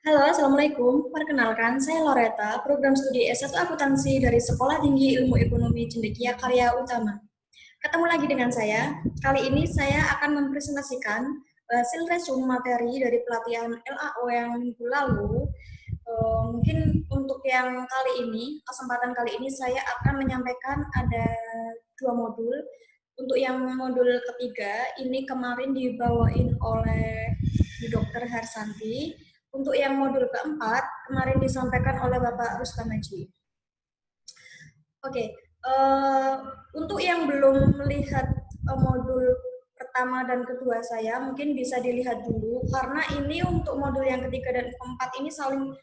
Halo, Assalamualaikum. Perkenalkan, saya Loreta, program studi S1 Akuntansi dari Sekolah Tinggi Ilmu Ekonomi Cendekia Karya Utama. Ketemu lagi dengan saya. Kali ini saya akan mempresentasikan hasil resume materi dari pelatihan LAO yang minggu lalu. Mungkin untuk yang kali ini, kesempatan kali ini saya akan menyampaikan ada dua modul. Untuk yang modul ketiga, ini kemarin dibawain oleh Bu Dr. Harsanti. Untuk yang modul keempat, kemarin disampaikan oleh Bapak Rustamaji. Oke, untuk yang belum melihat modul pertama dan kedua saya, mungkin bisa dilihat dulu, karena ini untuk modul yang ketiga dan keempat ini saling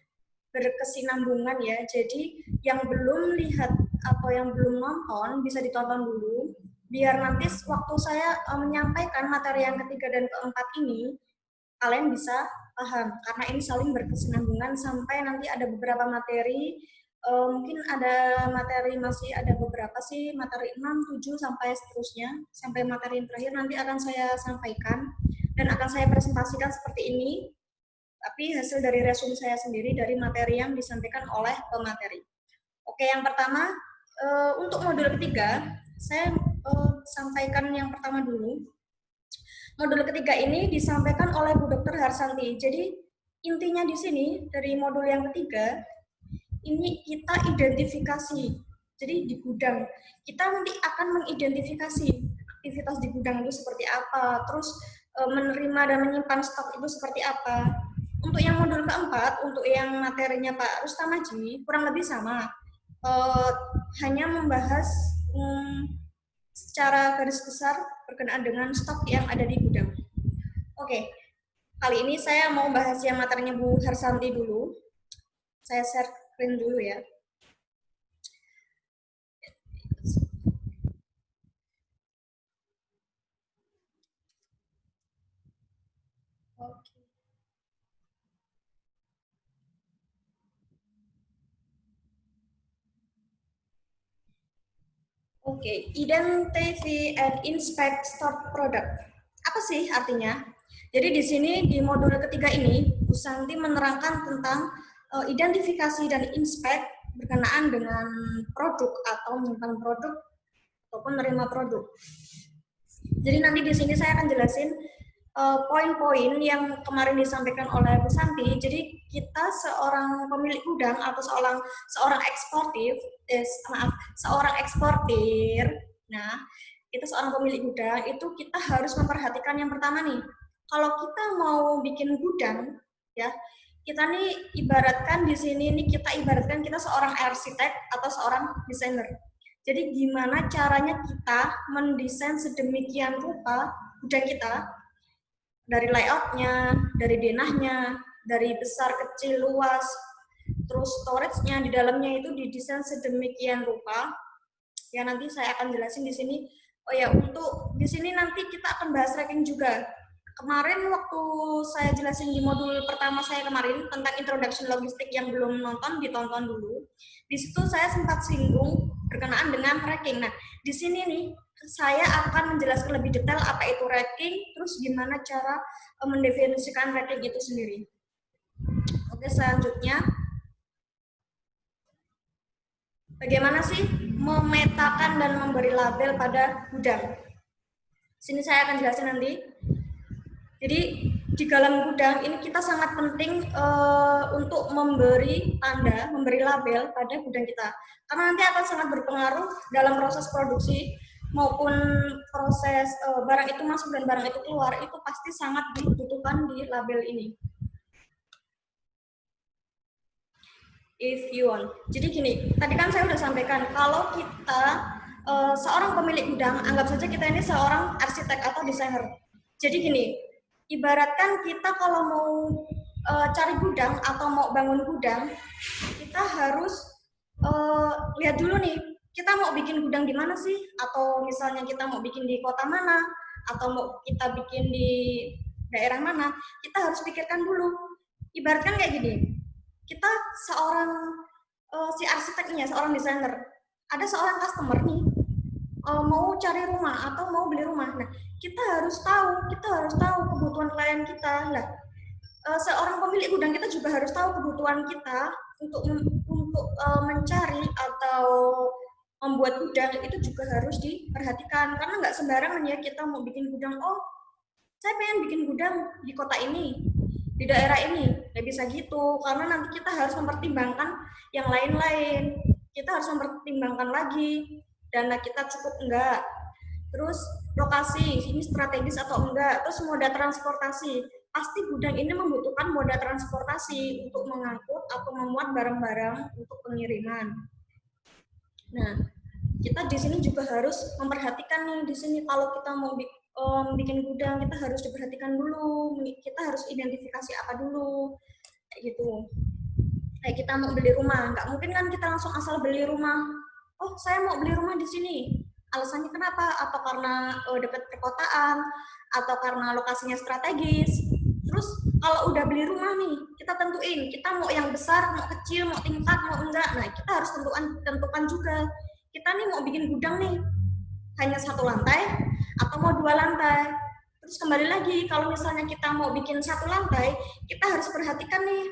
berkesinambungan ya. Jadi yang belum lihat atau yang belum nonton bisa ditonton dulu, biar nanti waktu saya menyampaikan materi yang ketiga dan keempat ini kalian bisa paham, karena ini saling berkesinambungan sampai nanti ada beberapa materi. Mungkin ada materi masih ada beberapa sih, materi 6, 7 sampai seterusnya, sampai materi yang terakhir nanti akan saya sampaikan dan akan saya presentasikan seperti ini, tapi hasil dari resume saya sendiri dari materi yang disampaikan oleh pemateri. Oke, yang pertama, untuk modul ketiga, saya sampaikan yang pertama dulu. Modul ketiga ini disampaikan oleh Bu Dr. Harsanti. Jadi intinya di sini dari modul yang ketiga, ini kita identifikasi. Jadi di gudang, kita nanti akan mengidentifikasi aktivitas di gudang itu seperti apa, terus menerima dan menyimpan stok itu seperti apa. Untuk yang modul keempat, untuk yang materinya Pak Rustamaji, kurang lebih sama. Hanya membahas secara garis besar berkenaan dengan stok yang ada di gudang. Oke, kali ini saya mau bahas yang materinya Bu Harsanti dulu. Saya share screen dulu ya. Oke. Oke, identify and inspect stock product. Apa sih artinya? Jadi di sini di modul ketiga ini, Bu Santi menerangkan tentang identifikasi dan inspect berkenaan dengan produk atau menyimpan produk ataupun menerima produk. Jadi nanti di sini saya akan jelasin poin-poin yang kemarin disampaikan oleh Bu Santi. Jadi kita seorang pemilik gudang atau seorang eksportir, seorang eksportir. Nah, kita seorang pemilik gudang itu kita harus memperhatikan yang pertama nih. Kalau kita mau bikin gudang, ya kita nih ibaratkan di sini nih kita ibaratkan kita seorang arsitek atau seorang desainer. Jadi gimana caranya kita mendesain sedemikian rupa gudang kita, dari layoutnya, dari denahnya, dari besar, kecil, luas, terus storage-nya di dalamnya itu didesain sedemikian rupa. Ya nanti saya akan jelasin di sini. Oh ya, untuk di sini nanti kita akan bahas racking juga. Kemarin waktu saya jelasin di modul pertama saya kemarin tentang introduction logistik, yang belum nonton ditonton dulu. Di situ saya sempat singgung berkenaan dengan racking. Nah, di sini nih saya akan menjelaskan lebih detail apa itu racking, terus gimana cara mendefinisikan racking itu sendiri. Oke, selanjutnya bagaimana sih memetakan dan memberi label pada gudang? Sini saya akan jelasin nanti. Jadi di dalam gudang ini kita sangat penting untuk memberi tanda, memberi label pada gudang kita. Karena nanti akan sangat berpengaruh dalam proses produksi maupun proses barang itu masuk dan barang itu keluar, itu pasti sangat dibutuhkan di label ini. If you want. Jadi gini, tadi kan saya udah sampaikan kalau kita seorang pemilik gudang, anggap saja kita ini seorang arsitek atau desainer. Jadi gini, ibaratkan kita kalau mau cari gudang atau mau bangun gudang, kita harus lihat dulu nih, kita mau bikin gudang di mana sih? Atau misalnya kita mau bikin di kota mana? Atau mau kita bikin di daerah mana? Kita harus pikirkan dulu. Ibaratkan kayak gini, kita seorang si arsiteknya, seorang desainer, ada seorang customer nih mau cari rumah atau mau beli rumah. Nah, kita harus tahu kebutuhan klien kita. Nah, seorang pemilik gudang kita juga harus tahu kebutuhan kita untuk mencari atau membuat gudang itu juga harus diperhatikan karena nggak sembarangan ya kita mau bikin gudang. Oh, saya pengen bikin gudang di kota ini, di daerah ini, nggak bisa gitu karena nanti kita harus mempertimbangkan yang lain-lain. Kita harus mempertimbangkan lagi dana kita cukup enggak, terus lokasi ini strategis atau enggak, terus moda transportasi. Pasti gudang ini membutuhkan moda transportasi untuk mengangkut atau memuat barang-barang untuk pengiriman. Nah, kita di sini juga harus memperhatikan nih di sini kalau kita mau bikin gudang kita harus diperhatikan dulu, kita harus identifikasi apa dulu kayak gitu. Kayak kita mau beli rumah, nggak mungkin kan kita langsung asal beli rumah. Oh, saya mau beli rumah di sini. Alasannya kenapa? Atau karena dekat perkotaan, atau karena lokasinya strategis. Terus kalau udah beli rumah nih, kita tentuin kita mau yang besar, mau kecil, mau tingkat, mau enggak. Nah, kita harus tentukan juga. Kita nih mau bikin gudang nih, hanya 1 lantai atau mau 2 lantai. Terus kembali lagi, kalau misalnya kita mau bikin 1 lantai, kita harus perhatikan nih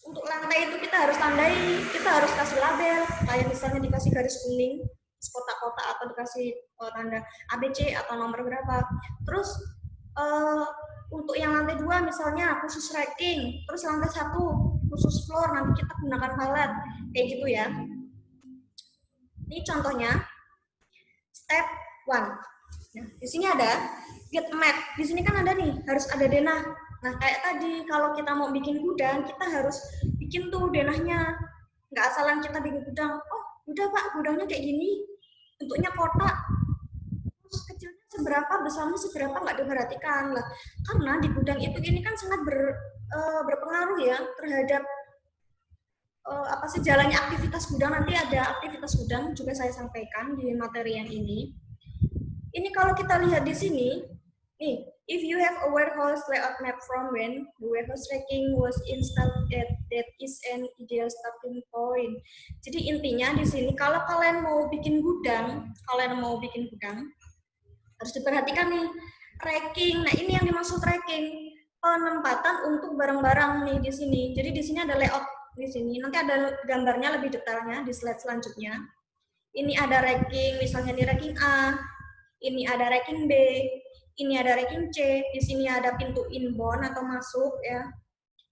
untuk lantai itu kita harus tandai, kita harus kasih label, kayak misalnya dikasih garis kuning, kotak-kotak atau dikasih tanda ABC atau nomor berapa. Terus untuk yang lantai 2 misalnya khusus racking, terus lantai 1 khusus floor, nanti kita gunakan palet, kayak gitu ya. Ini contohnya step 1. Nah, di sini ada get map. Di sini kan ada nih, harus ada denah. Nah, kayak tadi kalau kita mau bikin gudang, kita harus bikin tuh denahnya. Nggak asalan kita bikin gudang. Oh, udah Pak, gudangnya kayak gini. Bentuknya kotak. Terus kecilnya seberapa, besarnya seberapa nggak diperhatikan lah. Karena di gudang itu ini kan sangat berpengaruh ya terhadap apa sih jalannya aktivitas gudang. Nanti ada aktivitas gudang juga saya sampaikan di materi yang ini. Ini kalau kita lihat di sini, nih, if you have a warehouse layout map from when the warehouse tracking was installed, that is an ideal starting point. Jadi intinya di sini kalau kalian mau bikin gudang, harus diperhatikan nih tracking. Nah, ini yang dimaksud tracking, penempatan untuk barang-barang nih di sini. Jadi di sini ada layout di sini. Nanti ada gambarnya lebih detailnya di slide selanjutnya. Ini ada racking, misalnya di racking A, ini ada racking B, ini ada racking C, di sini ada pintu inbound atau masuk ya.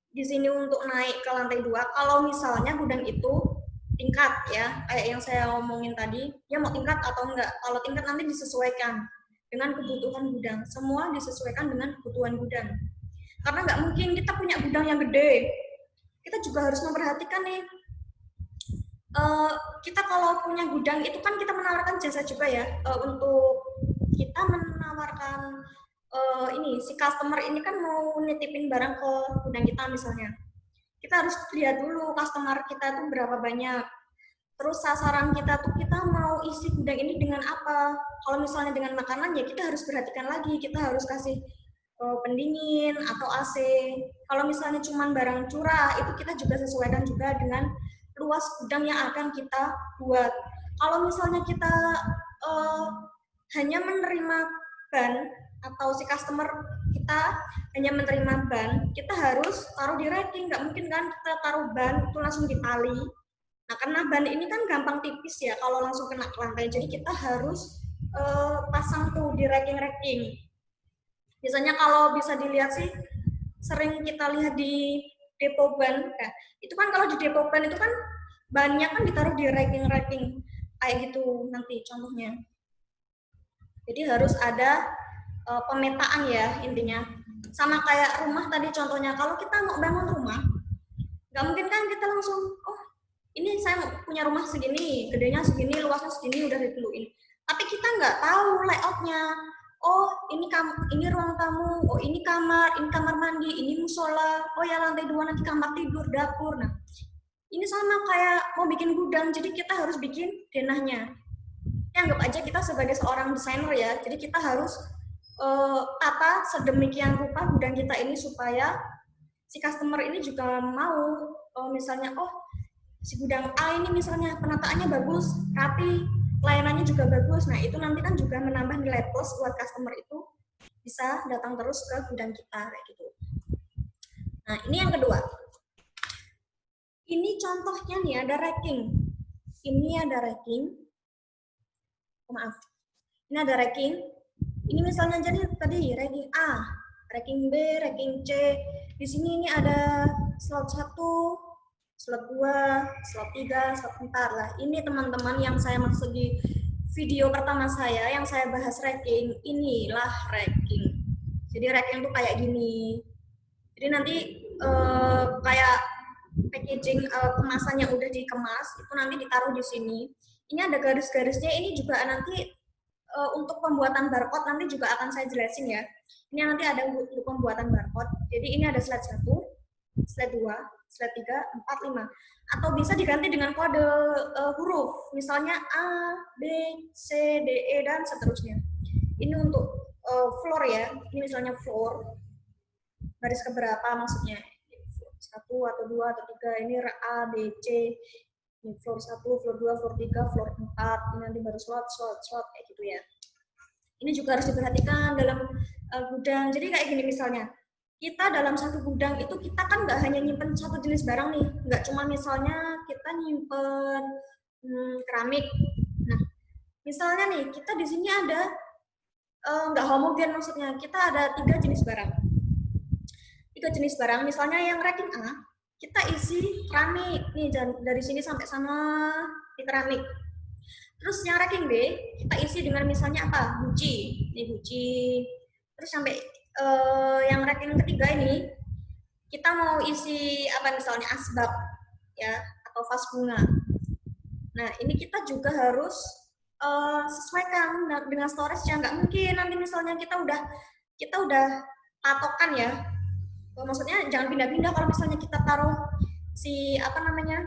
Di sini untuk naik ke lantai 2, kalau misalnya gudang itu tingkat ya, kayak yang saya ngomongin tadi, ya mau tingkat atau enggak. Kalau tingkat nanti disesuaikan dengan kebutuhan gudang. Semua disesuaikan dengan kebutuhan gudang. Karena nggak mungkin kita punya gudang yang gede. Kita juga harus memperhatikan nih, kita kalau punya gudang itu kan kita menawarkan jasa juga ya, untuk kita menawarkan ini si customer ini kan mau nitipin barang ke gudang kita misalnya. Kita harus lihat dulu customer kita itu berapa banyak. Terus sasaran kita tuh kita mau isi gudang ini dengan apa. Kalau misalnya dengan makanan ya kita harus perhatikan lagi, kita harus kasih pendingin atau AC. Kalau misalnya cuma barang curah itu kita juga sesuaikan juga dengan luas gudang yang akan kita buat. Kalau misalnya kita hanya menerima ban atau si customer kita hanya menerima ban, kita harus taruh di racking. Nggak mungkin kan kita taruh ban itu langsung di tali. Nah, karena ban ini kan gampang tipis ya kalau langsung kena ke lantai. Jadi kita harus pasang tuh di racking-racking. Biasanya kalau bisa dilihat sih, sering kita lihat di depo ban. Nah, itu kan kalau di depo ban itu kan bannya kan ditaruh di racking-racking kayak gitu nanti contohnya. Jadi harus ada pemetaan ya intinya. Sama kayak rumah tadi contohnya, kalau kita mau bangun rumah, nggak mungkin kan kita langsung, oh ini saya punya rumah segini, gedenya segini, luasnya segini, udah ditentuin. Tapi kita nggak tahu layoutnya. Oh ini ruang tamu, oh ini kamar mandi, ini musola, oh ya lantai 2 nanti kamar tidur, dapur. Nah ini sama kayak mau bikin gudang, jadi kita harus bikin denahnya. Ya, anggap aja kita sebagai seorang desainer ya, jadi kita harus tata sedemikian rupa gudang kita ini supaya si customer ini juga mau, misalnya oh si gudang A ini misalnya penataannya bagus, rapi, pelayanannya juga bagus. Nah itu nanti kan juga menambah nilai plus buat customer itu bisa datang terus ke gudang kita kayak gitu. Nah, ini yang kedua. Ini contohnya nih, ada ranking. Ini ada ranking. Oh, maaf. Ini ada ranking. Ini misalnya jadi tadi ranking A, ranking B, ranking C. Di sini ini ada slot 1, slot 2, slot 3, slot 4 lah. Ini teman-teman yang saya maksud di video pertama saya yang saya bahas ranking, inilah ranking. Jadi ranking tuh kayak gini. Jadi nanti kayak packaging kemasan yang udah dikemas itu nanti ditaruh di sini. Ini ada garis-garisnya. Ini juga nanti untuk pembuatan barcode nanti juga akan saya jelasin ya. Ini nanti ada untuk pembuatan barcode. Jadi ini ada slide 1, slide 2, slide 3, 4, 5. Atau bisa diganti dengan kode huruf. Misalnya A, B, C, D, E, dan seterusnya. Ini untuk floor ya. Ini misalnya floor. Baris keberapa maksudnya? 1 atau 2 atau 3. Ini A, B, C. Ini floor 1, floor 2, floor 3, floor 4. Ini nanti baru slot, kayak gitu ya. Ini juga harus diperhatikan dalam gudang. Jadi kayak gini misalnya, kita dalam satu gudang itu kita kan nggak hanya nyimpen satu jenis barang nih, nggak cuma misalnya kita nyimpen keramik. Nah, misalnya nih kita di sini ada nggak homogen, maksudnya kita ada 3 jenis barang. 3 jenis barang, misalnya yang ranking A kita isi keramik nih, dari sini sampai sana di keramik. Terus yang ranking B kita isi dengan misalnya apa? Guci. Ini Guci. Terus sampai yang ranking ketiga ini kita mau isi apa misalnya asbak ya atau vas bunga. Nah, ini kita juga harus sesuaikan dengan storage yang nggak mungkin nanti misalnya kita udah patokan ya. Maksudnya jangan pindah-pindah kalau misalnya kita taruh si apa namanya?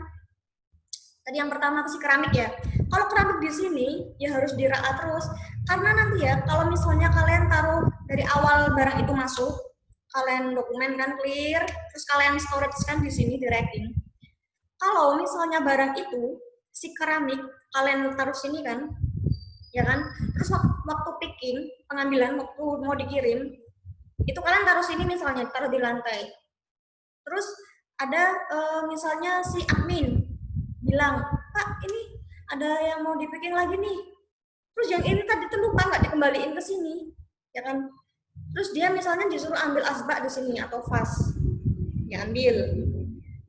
Tadi yang pertama si keramik ya. Kalau keramik di sini ya harus diraat terus karena nanti ya kalau misalnya kalian taruh dari awal barang itu masuk, kalian dokumen kan clear, terus kalian storage kan di sini di racking. Kalau misalnya barang itu si keramik kalian taruh sini kan, ya kan? Terus waktu picking, pengambilan waktu mau dikirim, itu kalian taruh sini misalnya, taruh di lantai. Terus ada misalnya si admin bilang, Pak ini ada yang mau dipicking lagi nih. Terus yang ini tadi tuh lupa nggak dikembaliin ke sini, ya kan? Terus dia misalnya disuruh ambil asbak di sini atau vas, ya ambil.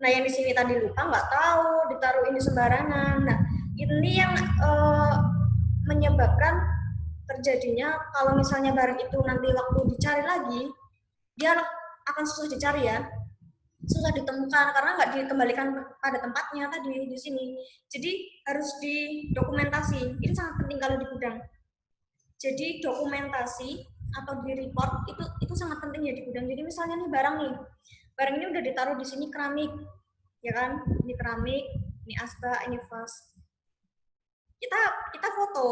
Nah yang di sini tadi lupa nggak tahu, ditaruh ini sembarangan. Nah ini yang menyebabkan terjadinya kalau misalnya barang itu nanti waktu dicari lagi, dia akan susah dicari ya, susah ditemukan karena nggak dikembalikan pada tempatnya tadi di sini. Jadi harus didokumentasi. Ini sangat penting kalau di gudang. Jadi dokumentasi atau di report itu sangat penting ya di gudang. Jadi misalnya nih barang ini udah ditaruh di sini keramik, ya kan? Ini keramik, ini asbak, ini vas. Kita foto,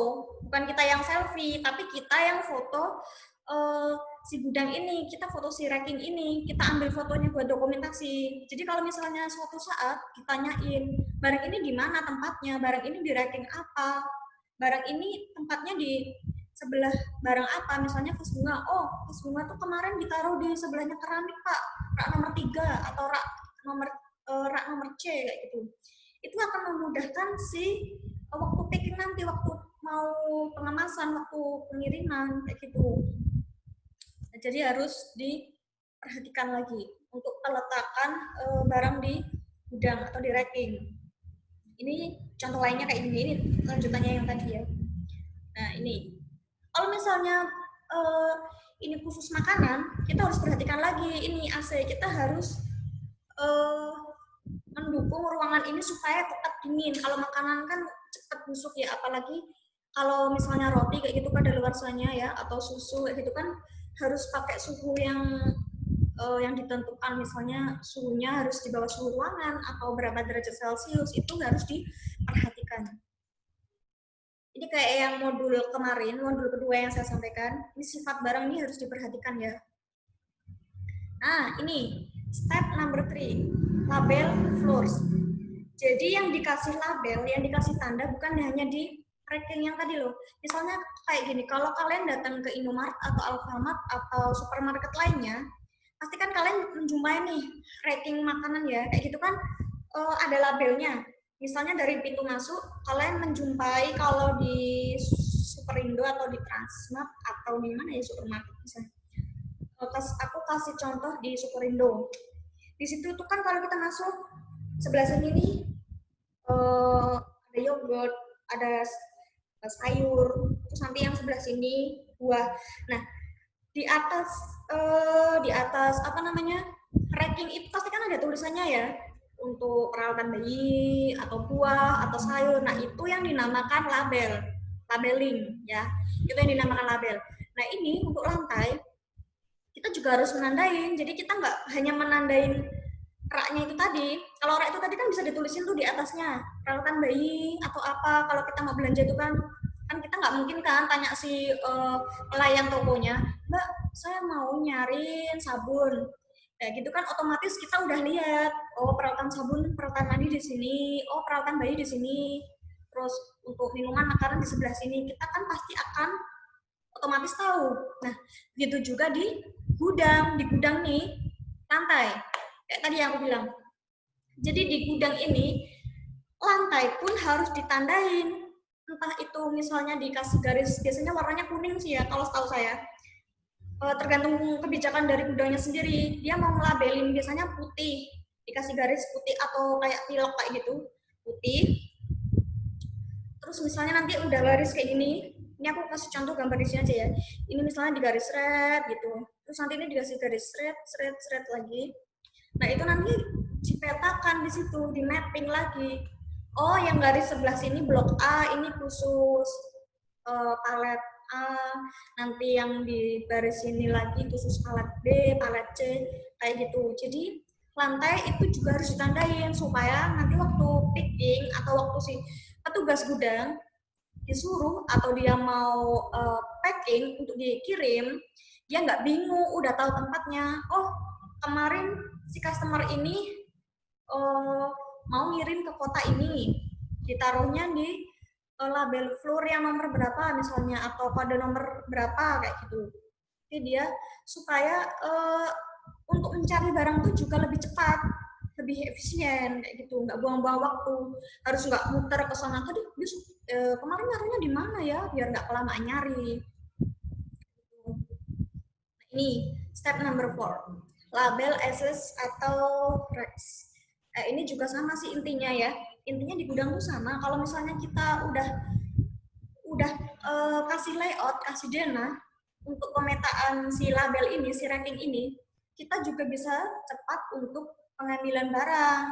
bukan kita yang selfie, tapi kita yang foto si gudang ini, kita foto si racking ini, kita ambil fotonya buat dokumentasi. Jadi kalau misalnya suatu saat ditanyain, barang ini di mana tempatnya, barang ini di racking apa, barang ini tempatnya di sebelah barang apa, misalnya vas bunga. Oh, vas bunga tuh kemarin ditaruh di sebelahnya keramik, Pak. Rak nomor 3 atau rak nomor C kayak gitu. Itu akan memudahkan si waktu packing nanti, waktu mau pengemasan, waktu pengiriman kayak gitu. Nah, jadi harus diperhatikan lagi untuk peletakan barang di gudang atau di racking. Ini contoh lainnya kayak gini, ini lanjutannya yang tadi ya. Nah ini, kalau misalnya ini khusus makanan, kita harus perhatikan lagi ini AC, kita harus mendukung ruangan ini supaya tetap dingin. Kalau makanan kan cepat busuk ya, apalagi kalau misalnya roti kayak gitu kan daluarsanya ya, atau susu kayak gitu kan harus pakai suhu yang ditentukan, misalnya suhunya harus di bawah suhu ruangan atau berapa derajat Celcius, itu harus diperhatikan. Ini kayak yang modul kemarin, modul kedua yang saya sampaikan, ini sifat barang ini harus diperhatikan ya. Nah, ini step number 3, label floors. Jadi yang dikasih label, yang dikasih tanda bukan hanya di racking yang tadi loh. Misalnya kayak gini, kalau kalian datang ke Indomart atau Alfamart atau supermarket lainnya, pasti kan kalian menjumpai nih ranking makanan ya, kayak gitu kan ada labelnya. Misalnya dari pintu masuk, kalian menjumpai kalau di Superindo atau di Transmart atau di mana ya supermarket misalnya. Aku kasih contoh di Superindo. Di situ tuh kan kalau kita masuk sebelah sini nih ada yogurt, ada sayur, terus nanti yang sebelah sini buah. Nah, di atas apa namanya ranking itu pasti kan ada tulisannya ya untuk peralatan bayi atau buah atau sayur. Nah itu yang dinamakan labeling ya, itu yang dinamakan label. Nah ini untuk lantai kita juga harus menandain. Jadi kita nggak hanya menandain raknya itu tadi. Kalau rak itu tadi kan bisa ditulisin tuh di atasnya peralatan bayi atau apa. Kalau kita mau belanja itu kan kita nggak mungkin kan tanya si pelayan tokonya, Mbak saya mau nyariin sabun. Ya gitu kan otomatis kita udah lihat, oh peralatan sabun, peralatan mandi di sini, oh peralatan bayi di sini. Terus untuk minuman makanan di sebelah sini, kita kan pasti akan otomatis tahu. Nah, gitu juga di gudang nih lantai. Kayak tadi yang aku bilang. Jadi di gudang ini lantai pun harus ditandain. Entah itu misalnya dikasih garis, biasanya warnanya kuning sih ya kalau setahu saya. Tergantung kebijakan dari gudangnya sendiri. Dia mau ngelabelin biasanya putih, dikasih garis putih atau kayak pilok kayak gitu, putih. Terus misalnya nanti udah garis kayak gini, ini aku kasih contoh gambar di sini aja ya. Ini misalnya di garis red gitu. Terus nanti ini dikasih garis red lagi. Nah itu nanti dipetakan di situ, di mapping lagi. Oh yang garis sebelah sini blok A ini khusus palet A, nanti yang di garis sini lagi khusus palet B, palet C, kayak gitu. Jadi lantai itu juga harus ditandain supaya nanti waktu picking atau waktu si petugas gudang disuruh atau dia mau packing untuk dikirim, dia nggak bingung, udah tahu tempatnya. Oh kemarin si customer ini mau ngirim ke kota ini, ditaruhnya di label floor yang nomor berapa misalnya atau pada nomor berapa kayak gitu. Jadi dia supaya untuk mencari barang itu juga lebih cepat, lebih efisien kayak gitu, nggak buang-buang waktu, harus nggak muter ke sana tadi kemarin nyarinya di mana ya biar nggak kelamaan nyari. Nah, ini step number 4, label access atau rex. Ini juga sama sih intinya ya, intinya di gudang tuh sama. Kalau misalnya kita udah kasih layout, kasih denah untuk pemetaan si label ini, si ranking ini, kita juga bisa cepat untuk pengambilan barang,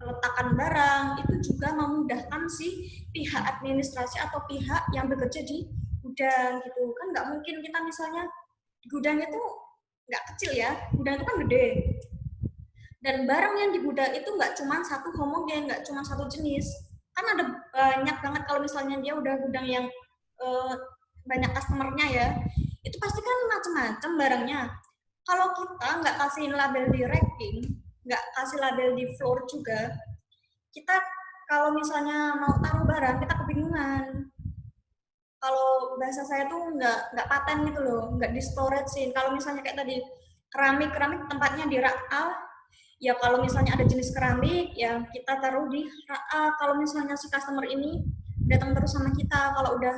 peletakan barang, itu juga memudahkan si pihak administrasi atau pihak yang bekerja di gudang gitu. Kan nggak mungkin kita misalnya gudangnya tuh nggak kecil ya, gudang itu kan gede. Dan barang yang di gudang itu nggak cuma satu homogen, nggak cuma satu jenis. Kan ada banyak banget kalau misalnya dia udah gudang yang banyak customernya ya, itu pasti kan macam-macam barangnya. Kalau kita nggak kasih label di racking, nggak kasih label di floor juga, kita kalau misalnya mau taruh barang kita kebingungan. Kalau bahasa saya tuh nggak paten gitu loh, nggak di storage sih. Kalau misalnya kayak tadi keramik tempatnya di rak A, ya kalau misalnya ada jenis keramik ya kita taruh di rak A. Kalau misalnya si customer ini datang terus sama kita, kalau udah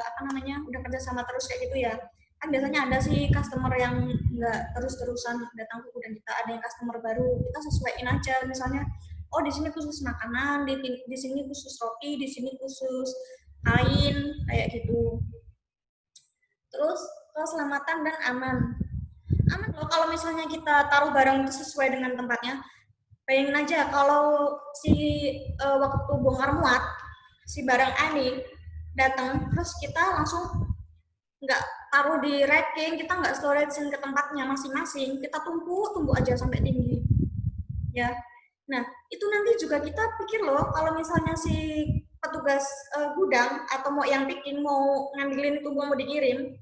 apa namanya udah kerja sama terus kayak gitu ya, kan biasanya ada sih customer yang nggak terus-terusan datang ke gudang kita, ada yang customer baru, kita sesuaiin aja misalnya, oh di sini khusus makanan, di sini khusus roti, di sini khusus kain kayak gitu. Terus keselamatan dan aman loh kalau misalnya kita taruh barang itu sesuai dengan tempatnya. Bayangin aja kalau si waktu bongkar muat si barang ini datang terus kita langsung nggak taruh di racking, kita nggak storagein ke tempatnya masing-masing, kita tumpuk aja sampai tinggi ya. Nah itu nanti juga kita pikir loh, kalau misalnya si petugas gudang atau mau yang picking mau ngambilin itu mau dikirim,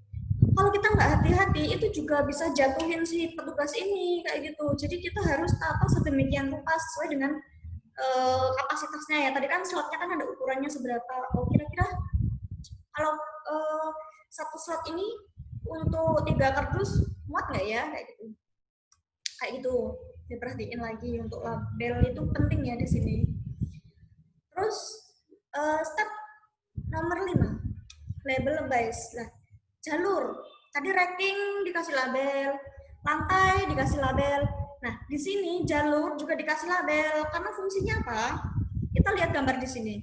kalau kita nggak hati-hati itu juga bisa jatuhin si petugas ini kayak gitu. Jadi kita harus tata sedemikian rupa sesuai dengan kapasitasnya ya. Tadi kan slotnya kan ada ukurannya seberapa. Oh kira-kira kalau satu slot ini untuk 3 kardus muat nggak ya, kayak gitu diperhatiin lagi. Untuk label itu penting ya di sini. Terus step nomor 5, label base. Nah, jalur tadi racking dikasih label, lantai dikasih label. Nah, di sini jalur juga dikasih label karena fungsinya apa? Kita lihat gambar di sini.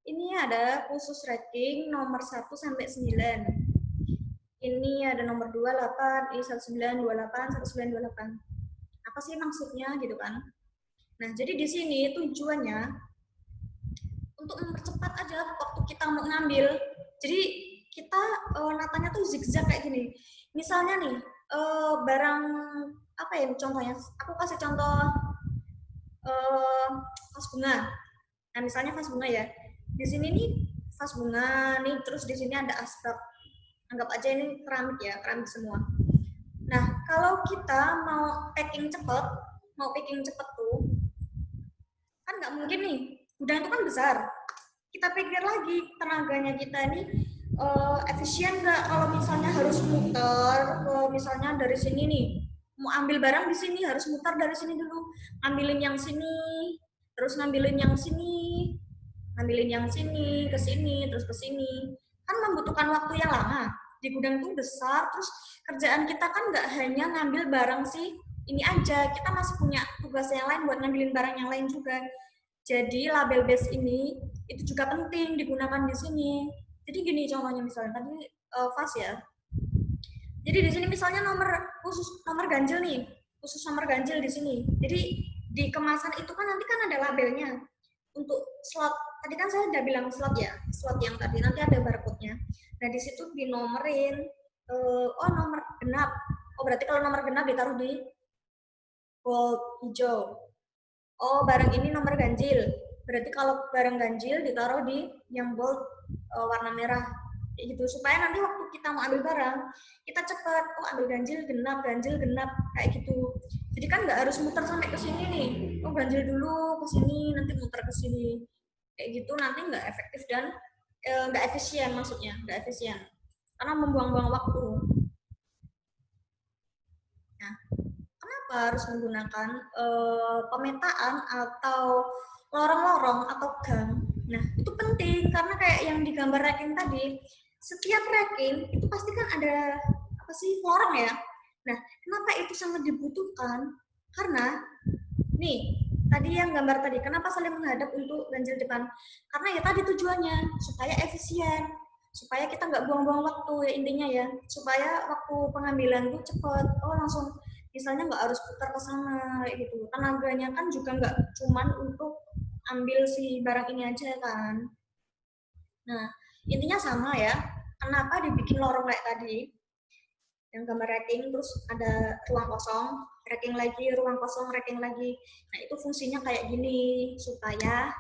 Ini ada khusus racking nomor 1 sampai 9. Ini ada nomor 28, ini 1928, 1928. Apa sih maksudnya gitu kan? Nah, jadi di sini tujuannya untuk mempercepat aja waktu kita mau ngambil. Jadi kita natanya tuh zigzag kayak gini. Misalnya nih, barang apa ya contohnya? Aku kasih contoh vas bunga. Nah, misalnya vas bunga ya. Di sini nih vas bunga nih, terus di sini ada asbak. Anggap aja ini keramik ya, keramik semua. Nah, kalau kita mau packing cepet tuh, kan nggak mungkin nih. Gudang itu kan besar. Kita pikir lagi tenaganya kita ini efisien nggak kalau misalnya harus muter, misalnya dari sini nih, mau ambil barang di sini harus muter dari sini dulu, ambilin yang sini, terus ngambilin yang sini, ngambilin yang sini, ke sini, terus ke sini, kan membutuhkan waktu yang lama. Di gudang itu besar, terus kerjaan kita kan nggak hanya ngambil barang sih ini aja, kita masih punya tugas yang lain buat ngambilin barang yang lain juga. Jadi label base ini itu juga penting digunakan di sini. Jadi gini contohnya misalnya tadi vas ya. Jadi di sini misalnya nomor ganjil nih, khusus nomor ganjil di sini. Jadi di kemasan itu kan nanti kan ada labelnya. Untuk slot, tadi kan saya udah bilang slot ya, slot yang tadi nanti ada barcode-nya. Nah di situ dinomerin, oh nomor genap. Oh berarti kalau nomor genap ditaruh di bold hijau. Oh, barang ini nomor ganjil. Berarti kalau barang ganjil ditaruh di yang bold warna merah. Kayak gitu. Supaya nanti waktu kita mau ambil barang, kita cepat. Oh, ambil ganjil genap, kayak gitu. Jadi kan nggak harus muter sampai ke sini nih. Oh, ganjil dulu ke sini, nanti muter ke sini. Kayak gitu nanti nggak efektif dan nggak efisien maksudnya, nggak efisien. Karena membuang-buang waktu. Nah, kenapa harus menggunakan pemetaan atau lorong-lorong atau gang? Nah, itu penting karena kayak yang di gambar racking tadi, setiap racking itu pasti kan ada apa sih lorong ya. Nah, kenapa itu sangat dibutuhkan? Karena nih tadi yang gambar tadi, kenapa saling menghadap untuk ganjil depan? Karena ya tadi tujuannya supaya efisien, supaya kita nggak buang-buang waktu ya intinya ya, supaya waktu pengambilan tuh cepet. Oh langsung misalnya nggak harus putar ke sana kayak gitu. Tenaganya kan juga nggak cuman untuk ambil si barang ini aja kan. Nah intinya sama ya. Kenapa dibikin lorong kayak tadi? Yang gambar racking, terus ada ruang kosong, racking lagi, ruang kosong, racking lagi. Nah itu fungsinya kayak gini supaya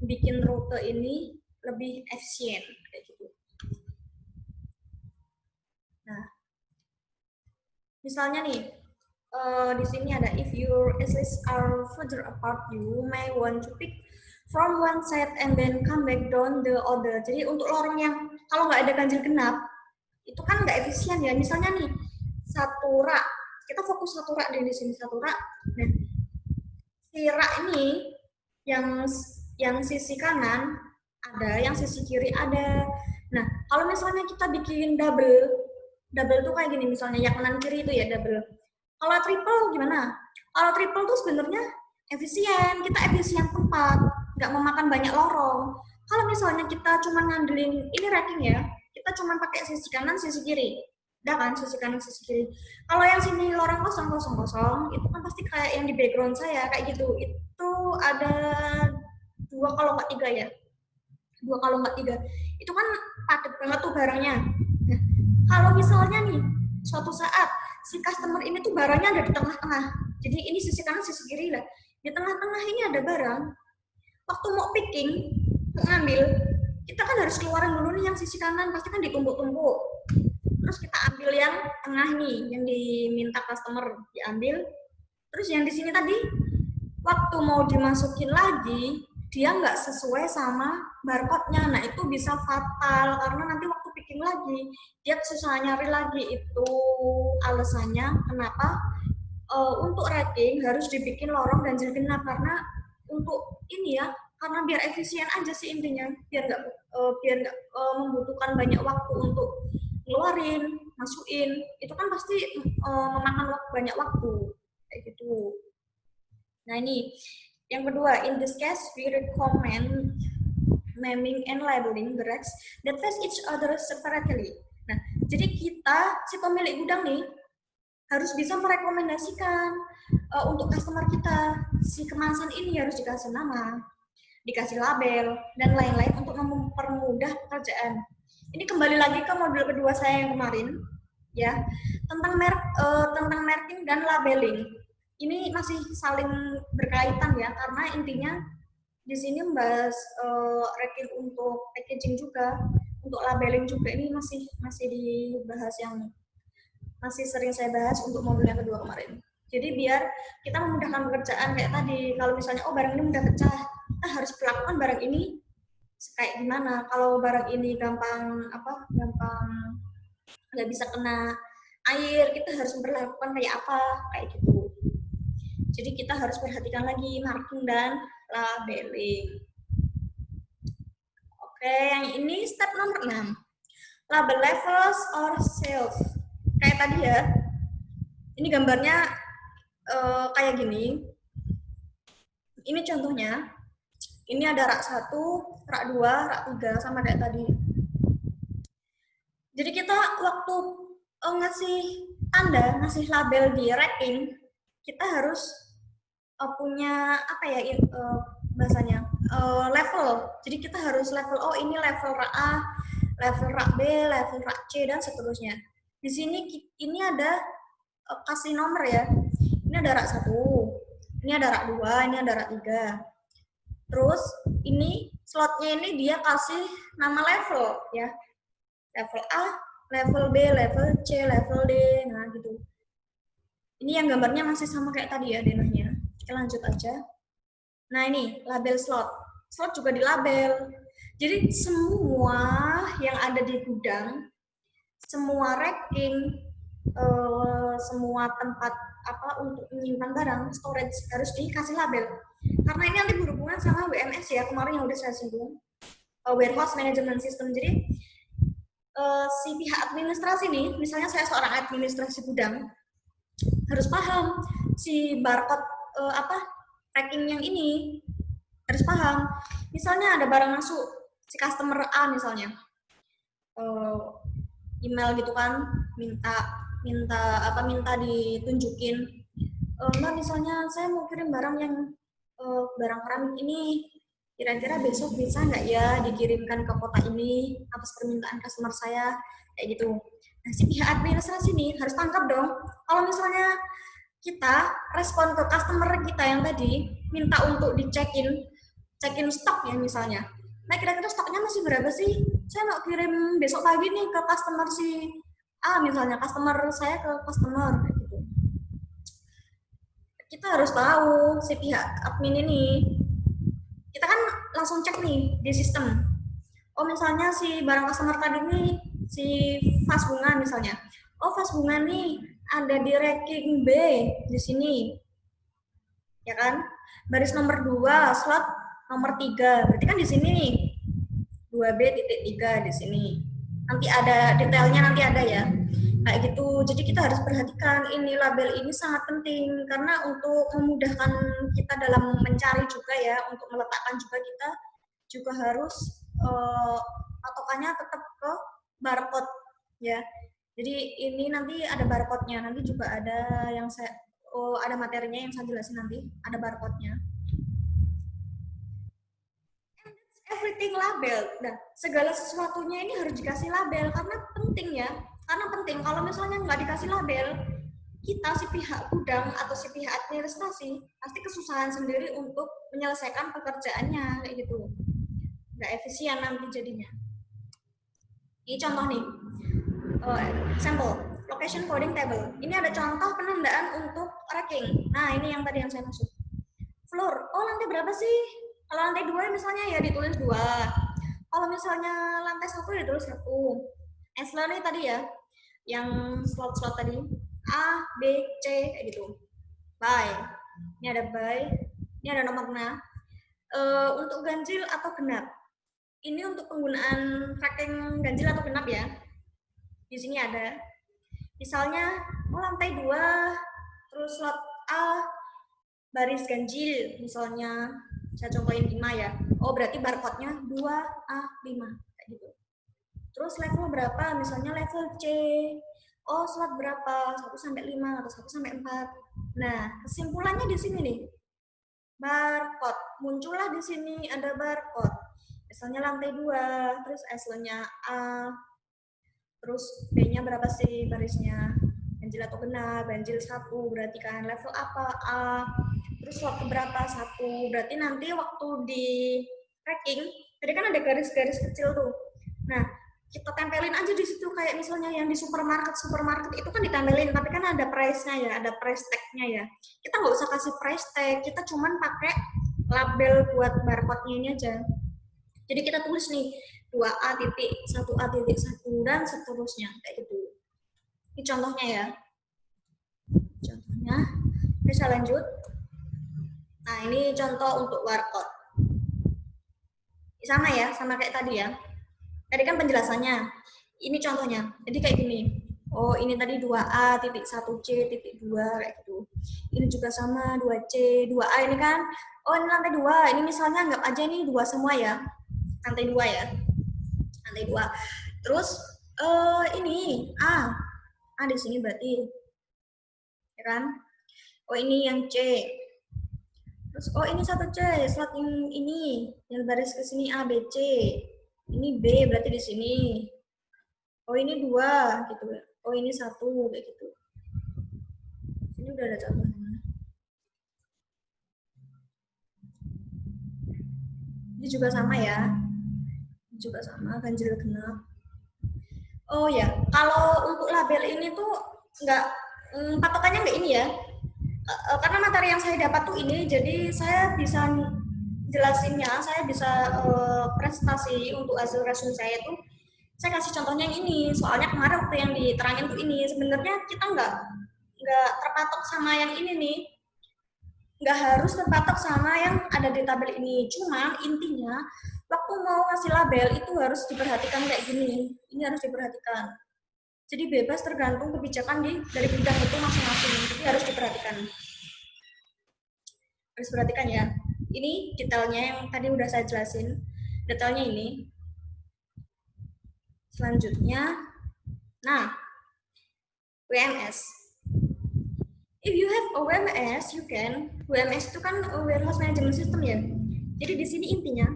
bikin rute ini lebih efisien kayak gitu. Nah misalnya nih di sini ada if your sleeves are further apart, you may want to pick from one side and then come back down the other. Jadi untuk lorong yang kalau nggak ada ganjil genap itu kan nggak efisien ya. Misalnya nih satu rak, kita fokus satu rak di sini satu rak. Nah, si rak ini yang sisi kanan ada, yang sisi kiri ada. Nah, kalau misalnya kita bikin double tuh kayak gini misalnya, yang kanan kiri itu ya double. Kalau triple gimana? Kalau triple tuh sebenarnya efisien, kita efisien tempat, nggak memakan banyak lorong. Kalau misalnya kita cuma ngandelin ini racking ya, kita cuma pakai sisi kanan, sisi kiri. Udah kan, sisi kanan, sisi kiri. Kalau yang sini lorong kosong, itu kan pasti kayak yang di background saya, kayak gitu. Itu ada 2 kalau nggak 3 ya. 2 kalau nggak 3. Itu kan padat banget tuh barangnya. Nah, kalau misalnya nih, suatu saat si customer ini tuh barangnya ada di tengah-tengah. Jadi ini sisi kanan, sisi kiri lah. Di tengah-tengah ini ada barang. Waktu mau picking, mau ngambil, kita kan harus keluarin dulu nih yang sisi kanan, pasti kan ditumpuk-tumpuk. Terus kita ambil yang tengah nih, yang diminta customer diambil. Terus yang di sini tadi, waktu mau dimasukin lagi, dia nggak sesuai sama barcode-nya. Nah, itu bisa fatal karena nanti waktu picking lagi, dia susah nyari lagi. Itu alasannya kenapa untuk rating harus dibikin lorong ganjil genap, karena untuk ini ya, karena biar efisien aja sih intinya, biar nggak membutuhkan banyak waktu untuk ngeluarin, masukin, itu kan pasti memakan banyak waktu kayak gitu. Nah ini yang kedua, in this case we recommend naming and labeling the racks that face each other separately. Nah, jadi kita si pemilik gudang nih harus bisa merekomendasikan untuk customer kita, si kemasan ini harus dikasih nama, dikasih label, dan lain-lain untuk mempermudah pekerjaan. Ini kembali lagi ke modul kedua saya yang kemarin, ya, tentang marking dan labeling. Ini masih saling berkaitan ya, karena intinya di sini membahas ranking untuk packaging juga, untuk labeling juga. Ini masih dibahas, yang masih sering saya bahas untuk modul yang kedua kemarin. Jadi biar kita memudahkan pekerjaan kayak tadi, kalau misalnya barang ini mudah pecah, kita harus perlakukan barang ini kayak gimana. Kalau barang ini gampang nggak bisa kena air, kita harus memperlakukan kayak apa, kayak gitu. Jadi kita harus perhatikan lagi marking dan labeling. Oke, yang ini step nomor 6. Label levels or shelf. Kayak tadi ya. Ini gambarnya kayak gini. Ini contohnya. Ini ada rak 1, rak 2, rak 3, sama kayak tadi. Jadi kita waktu ngasih tanda, ngasih label di racking, kita harus punya apa ya bahasanya, level. Jadi kita harus level, oh ini level rak A, level rak B, level rak C, dan seterusnya. Di sini ini ada kasih nomor ya. Ini ada rak 1, ini ada rak 2, ini ada rak 3. Terus ini slotnya ini dia kasih nama level ya. Level A, level B, level C, level D. Nah, gitu. Ini yang gambarnya masih sama kayak tadi ya denahnya. Kita lanjut aja. Nah, ini label slot. Slot juga dilabel. Jadi semua yang ada di gudang, semua racking, semua tempat untuk menyimpan barang, storage, harus dikasih label. Karena ini nanti berhubungan sama WMS ya, kemarin yang udah saya singgung, warehouse management system. Jadi si pihak administrasi nih, misalnya saya seorang administrasi gudang, harus paham si barcode tracking yang ini, harus paham. Misalnya ada barang masuk, si customer A misalnya, email gitu kan, minta ditunjukin, Mbak misalnya saya mau kirim barang yang barang keramik ini, kira-kira besok bisa nggak ya dikirimkan ke kota ini atas permintaan customer saya, kayak gitu. Nah, si pihak administrasi nih harus tangkap dong. Kalau misalnya kita respon ke customer kita yang tadi minta untuk cekin stok ya misalnya. Nah, kira-kira stoknya masih berapa sih? Saya mau kirim besok pagi nih ke customer si A misalnya, customer saya ke customer gitu. Kita harus tahu si pihak admin ini. Kita kan langsung cek nih di sistem. Oh misalnya si barang customer tadi nih, si vas bunga misalnya. Oh vas bunga nih ada di ranking B di sini. Ya kan? Baris nomor 2, slot nomor 3. Berarti kan di sini nih. 2B.3 di sini. Nanti ada detailnya, nanti ada ya. Kayak gitu. Jadi kita harus perhatikan ini label ini sangat penting karena untuk memudahkan kita dalam mencari juga ya, untuk meletakkan juga kita juga harus patokannya tetap ke barcode ya. Jadi ini nanti ada barcode-nya, nanti juga ada yang ada materinya yang saya jelasin nanti, ada barcode-nya. Everything label. Nah, segala sesuatunya ini harus dikasih label karena penting ya. Karena penting, kalau misalnya nggak dikasih label, kita si pihak gudang atau si pihak administrasi pasti kesusahan sendiri untuk menyelesaikan pekerjaannya kayak gitu. Nggak efisien nanti jadinya. Ini contoh nih, sampel location coding table. Ini ada contoh penandaan untuk racking. Nah, ini yang tadi yang saya maksud. Floor, oh lantai berapa sih? Kalau lantai 2 misalnya ya ditulis 2. Kalau misalnya lantai 1 ya ditulis 1. Eselon ini tadi ya, yang slot-slot tadi A, B, C kayak gitu. By. Ini ada by. Ini ada nomor nah. Untuk ganjil atau genap. Ini untuk penggunaan tracking ganjil atau genap ya. Di sini ada. Misalnya, lantai 2, terus slot A, baris ganjil, misalnya saya contohin 5 ya. Oh, berarti barcode-nya 2A5 kayak gitu. Terus level berapa? Misalnya level C. Oh, slot berapa? 1 sampai 5 atau 1 sampai 4. Nah, kesimpulannya di sini nih. Barcode. Muncullah di sini ada barcode. Misalnya lantai 2, terus echelon-nya A, terus B-nya berapa sih barisnya? Ganjil atau genap? Ganjil 1 berarti kan level apa? A. Terus slot berapa? 1. Berarti nanti waktu di tracking, tadi kan ada garis-garis kecil tuh. Nah, kita tempelin aja di situ kayak misalnya yang di supermarket itu kan ditempelin, tapi kan ada price-nya ya, ada price tag-nya ya. Kita nggak usah kasih price tag, kita cuman pakai label buat barcode-nya ini aja. Jadi kita tulis nih 2A titik 1A titik 1 dan seterusnya kayak gitu. Ini contohnya ya. Contohnya, bisa lanjut. Nah, ini contoh untuk barcode. Sama ya, sama kayak tadi ya. Tadi kan penjelasannya. Ini contohnya. Jadi kayak gini. Oh, ini tadi 2A titik 1C titik 2 kayak gitu. Ini juga sama 2C, 2A ini kan. Oh, ini lantai 2. Ini misalnya anggap aja ini 2 semua ya. Lantai 2 ya. Lantai 2. Terus ini A. A di sini berarti. Ya kan? Oh, ini yang C. Terus oh ini 1C, slot ini yang baris ke sini A, B, C. Ini B berarti di sini. Oh ini 2 gitu. Oh ini 1 kayak gitu. Ini udah ada contohnya. Ini juga sama ya. Ini juga sama ganjil genap. Oh ya, kalau untuk label ini tuh nggak patokannya nggak ini ya. Karena materi yang saya dapat tuh ini, jadi saya bisa jelasinnya, saya bisa presentasi untuk hasil resume saya tuh saya kasih contohnya yang ini. Soalnya kemarin waktu yang diterangin tuh ini sebenarnya kita nggak terpatok sama yang ini nih, nggak harus terpatok sama yang ada di tabel ini. Cuma intinya waktu mau ngasih label itu harus diperhatikan kayak gini. Ini harus diperhatikan. Jadi bebas tergantung kebijakan dari bidang itu masing-masing. Jadi harus diperhatikan. Harus perhatikan ya. Ini detailnya yang tadi udah saya jelasin. Detailnya ini. Selanjutnya, nah, WMS. If you have a WMS, you can. WMS itu kan Warehouse Management System ya. Jadi di sini intinya,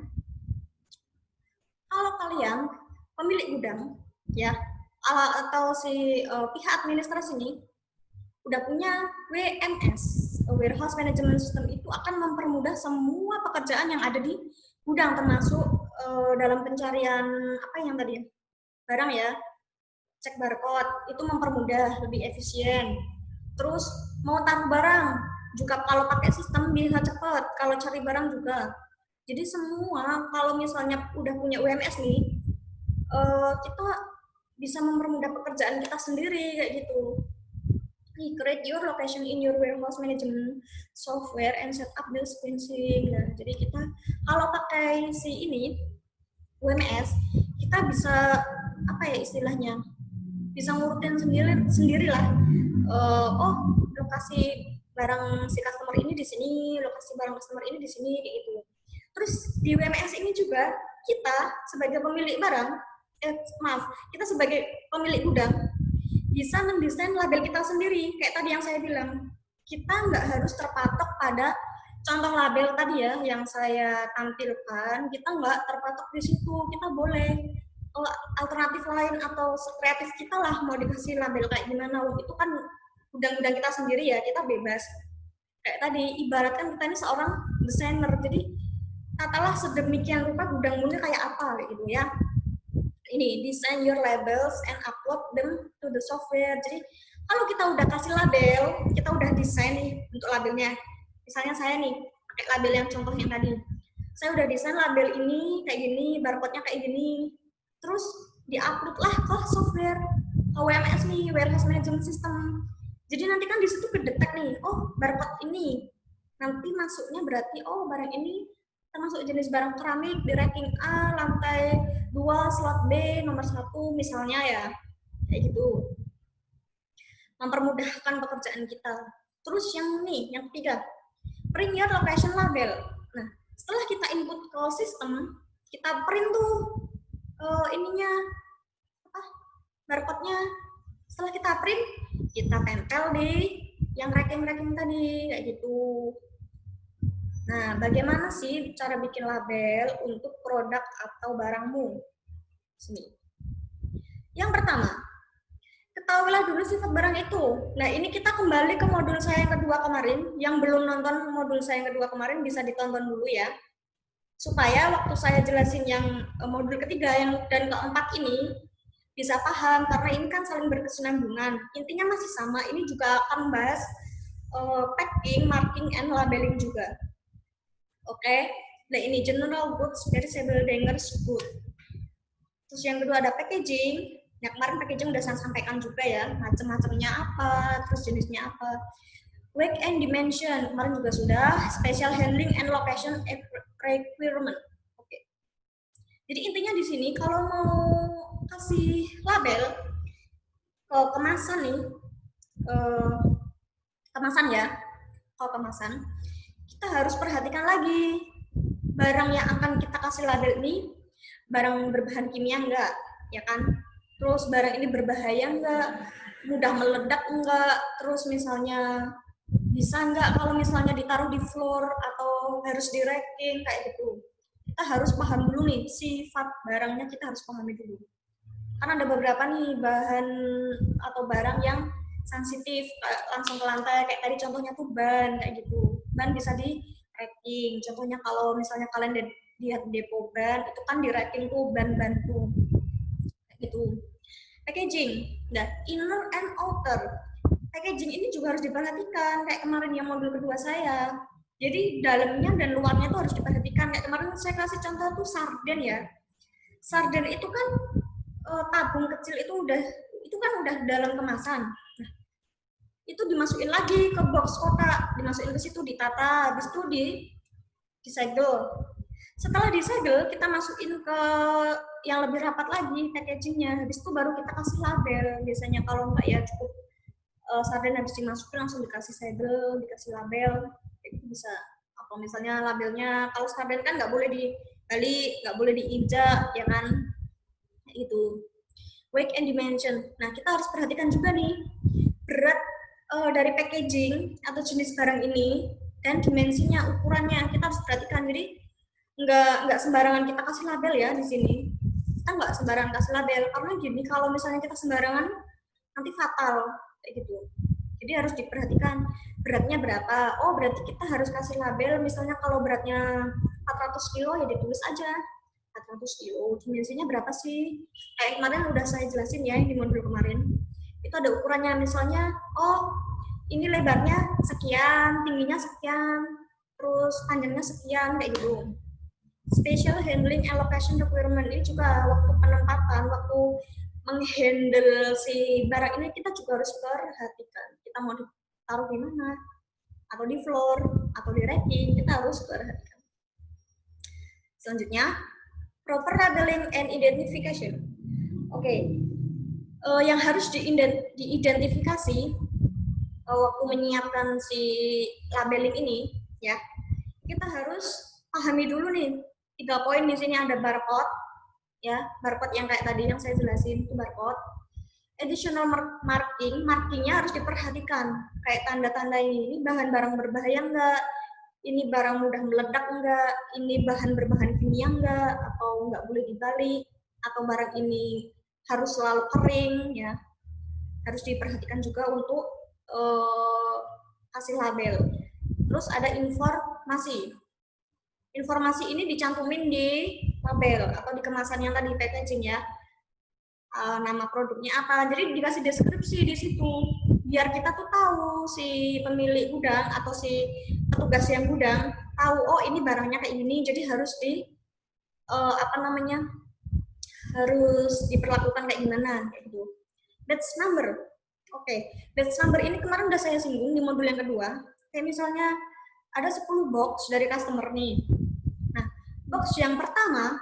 kalau kalian pemilik gudang, ya, atau si pihak administrasi ini udah punya WMS, Warehouse Management System, itu akan mempermudah semua pekerjaan yang ada di gudang, termasuk dalam pencarian apa yang tadi barang ya, cek barcode itu mempermudah, lebih efisien. Terus mau taruh barang juga kalau pakai sistem bisa cepat, kalau cari barang juga. Jadi semua kalau misalnya udah punya UMS nih, kita bisa mempermudah pekerjaan kita sendiri kayak gitu. Create your location in your warehouse management software and set up the sequencing. Nah, jadi kita kalau pakai si ini UMS, kita bisa apa ya istilahnya? Bisa ngurutin sendirilah. Oh, lokasi barang si customer ini di sini, lokasi barang customer ini di sini kayak gitu. Terus di WMS ini juga kita sebagai pemilik barang, kita sebagai pemilik gudang bisa mendesain label kita sendiri. Kayak tadi yang saya bilang, kita nggak harus terpatok pada contoh label tadi ya yang saya tampilkan. Kita nggak terpatok di situ. Kita boleh alternatif lain atau kreatif kita lah mau dikasih label kayak gimana. Itu kan gudang-gudang kita sendiri ya, kita bebas. Kayak tadi, ibaratkan kita ini seorang desainer. Jadi tatalah sedemikian rupa gudangmu ini kayak apa gitu ya. Ini design your labels and upload them to the software. Jadi kalau kita udah kasih label, kita udah desain nih untuk labelnya. Misalnya saya nih pakai label yang contoh yang tadi. Saya udah desain label ini kayak gini, barcode-nya kayak gini. Terus diupload lah ke software WMS nih, warehouse management system. Jadi nanti kan di situ kedetek nih, oh barcode ini nanti masuknya berarti oh barang ini termasuk jenis barang keramik di ranking A lantai 2 slot B nomor 1 misalnya ya, kayak gitu, mempermudahkan pekerjaan kita. Terus yang ketiga, print your location label. Nah, setelah kita input ke sistem, kita print tuh ininya apa barcode-nya. Setelah kita print, kita tempel di yang ranking-ranking tadi kayak gitu. Nah, bagaimana sih cara bikin label untuk produk atau barangmu? Sini. Yang pertama, ketahuilah dulu sifat barang itu. Nah, ini kita kembali ke modul saya yang kedua kemarin. Yang belum nonton modul saya yang kedua kemarin bisa ditonton dulu ya. Supaya waktu saya jelasin yang modul ketiga yang dan keempat ini bisa paham, karena ini kan saling berkesinambungan. Intinya masih sama, ini juga akan membahas packing, marking, and labeling juga. Oke, nah ini general goods, perishable, dangerous good. Terus yang kedua ada packaging. Nah, kemarin packaging udah saya sampaikan juga ya, macam-macamnya apa, terus jenisnya apa. Weight and dimension, kemarin juga sudah. Special handling and location requirement. Oke. Jadi intinya di sini kalau mau kasih label ke kemasan nih, kemasan ya, kalau kemasan, kita harus perhatikan lagi barang yang akan kita kasih label ini barang berbahan kimia enggak, ya kan? Terus barang ini berbahaya enggak, mudah meledak enggak, terus misalnya bisa enggak kalau misalnya ditaruh di floor atau harus di racking kayak gitu. Kita harus paham dulu nih sifat barangnya, kita harus pahami dulu. Karena ada beberapa nih bahan atau barang yang sensitif langsung ke lantai, kayak tadi contohnya tuh ban kayak gitu. Ban bisa di racking. Contohnya kalau misalnya kalian lihat depo ban itu kan di racking tuh ban-ban tuh kayak gitu. Packaging, nah inner and outer. Packaging ini juga harus diperhatikan kayak kemarin yang modul kedua saya. Jadi dalamnya dan luarnya tuh harus diperhatikan. Kayak kemarin saya kasih contoh tuh sarden ya. Sarden itu kan tabung kecil itu kan udah dalam kemasan. Nah, itu dimasukin lagi ke box kotak, dimasukin ke situ, ditata, habis itu disegel. Setelah disegel, kita masukin ke yang lebih rapat lagi packagingnya. Habis itu baru kita kasih label. Biasanya kalau enggak ya cukup sarden habis dimasukin langsung dikasih segel, dikasih label. Itu bisa. Atau misalnya labelnya, kalau sarden kan nggak boleh dibalik, nggak boleh diinjak, ya kan? Itu. Weight and dimension. Nah, kita harus perhatikan juga nih berat dari packaging atau jenis barang ini dan dimensinya, ukurannya kita harus perhatikan. Jadi nggak sembarangan kita kasih label ya di sini. Kita nggak sembarangan kasih label karena gini, kalau misalnya kita sembarangan nanti fatal kayak gitu. Jadi harus diperhatikan beratnya berapa. Oh, berarti kita harus kasih label. Misalnya kalau beratnya 400 kilo ya ditulis aja 400 kilo. Dimensinya berapa sih? Kayak kemarin udah saya jelasin ya di modul kemarin. Itu ada ukurannya, misalnya, oh ini lebarnya sekian, tingginya sekian, terus panjangnya sekian, kayak gitu. Special handling allocation requirement ini juga waktu penempatan, waktu menghandle si barang ini kita juga harus perhatikan. Kita mau ditaruh di mana, atau di floor, atau di racking, kita harus perhatikan. Selanjutnya, proper labeling and identification. Oke, yang harus diidentifikasi waktu menyiapkan si labeling ini, ya, kita harus pahami dulu nih 3 poin di sini. Ada barcode, ya, barcode yang kayak tadi yang saya jelasin itu barcode. Additional markingnya harus diperhatikan, kayak tanda-tanda ini bahan barang berbahaya enggak, ini barang mudah meledak enggak, ini bahan berbahan kimia enggak, atau enggak boleh dibalik, atau barang ini harus selalu kering, ya, harus diperhatikan juga untuk kasih label. Terus ada informasi ini dicantumin di label atau di kemasan yang tadi packaging ya. Nama produknya apa, jadi dikasih deskripsi di situ biar kita tuh tahu, si pemilik gudang atau si petugas yang gudang tahu, oh ini barangnya kayak gini, jadi harus di harus diperlakukan kayak gimana kayak gitu. Batch number. Oke, batch number ini kemarin udah saya singgung di modul yang kedua. Kayak misalnya ada 10 box dari customer nih. Nah, box yang pertama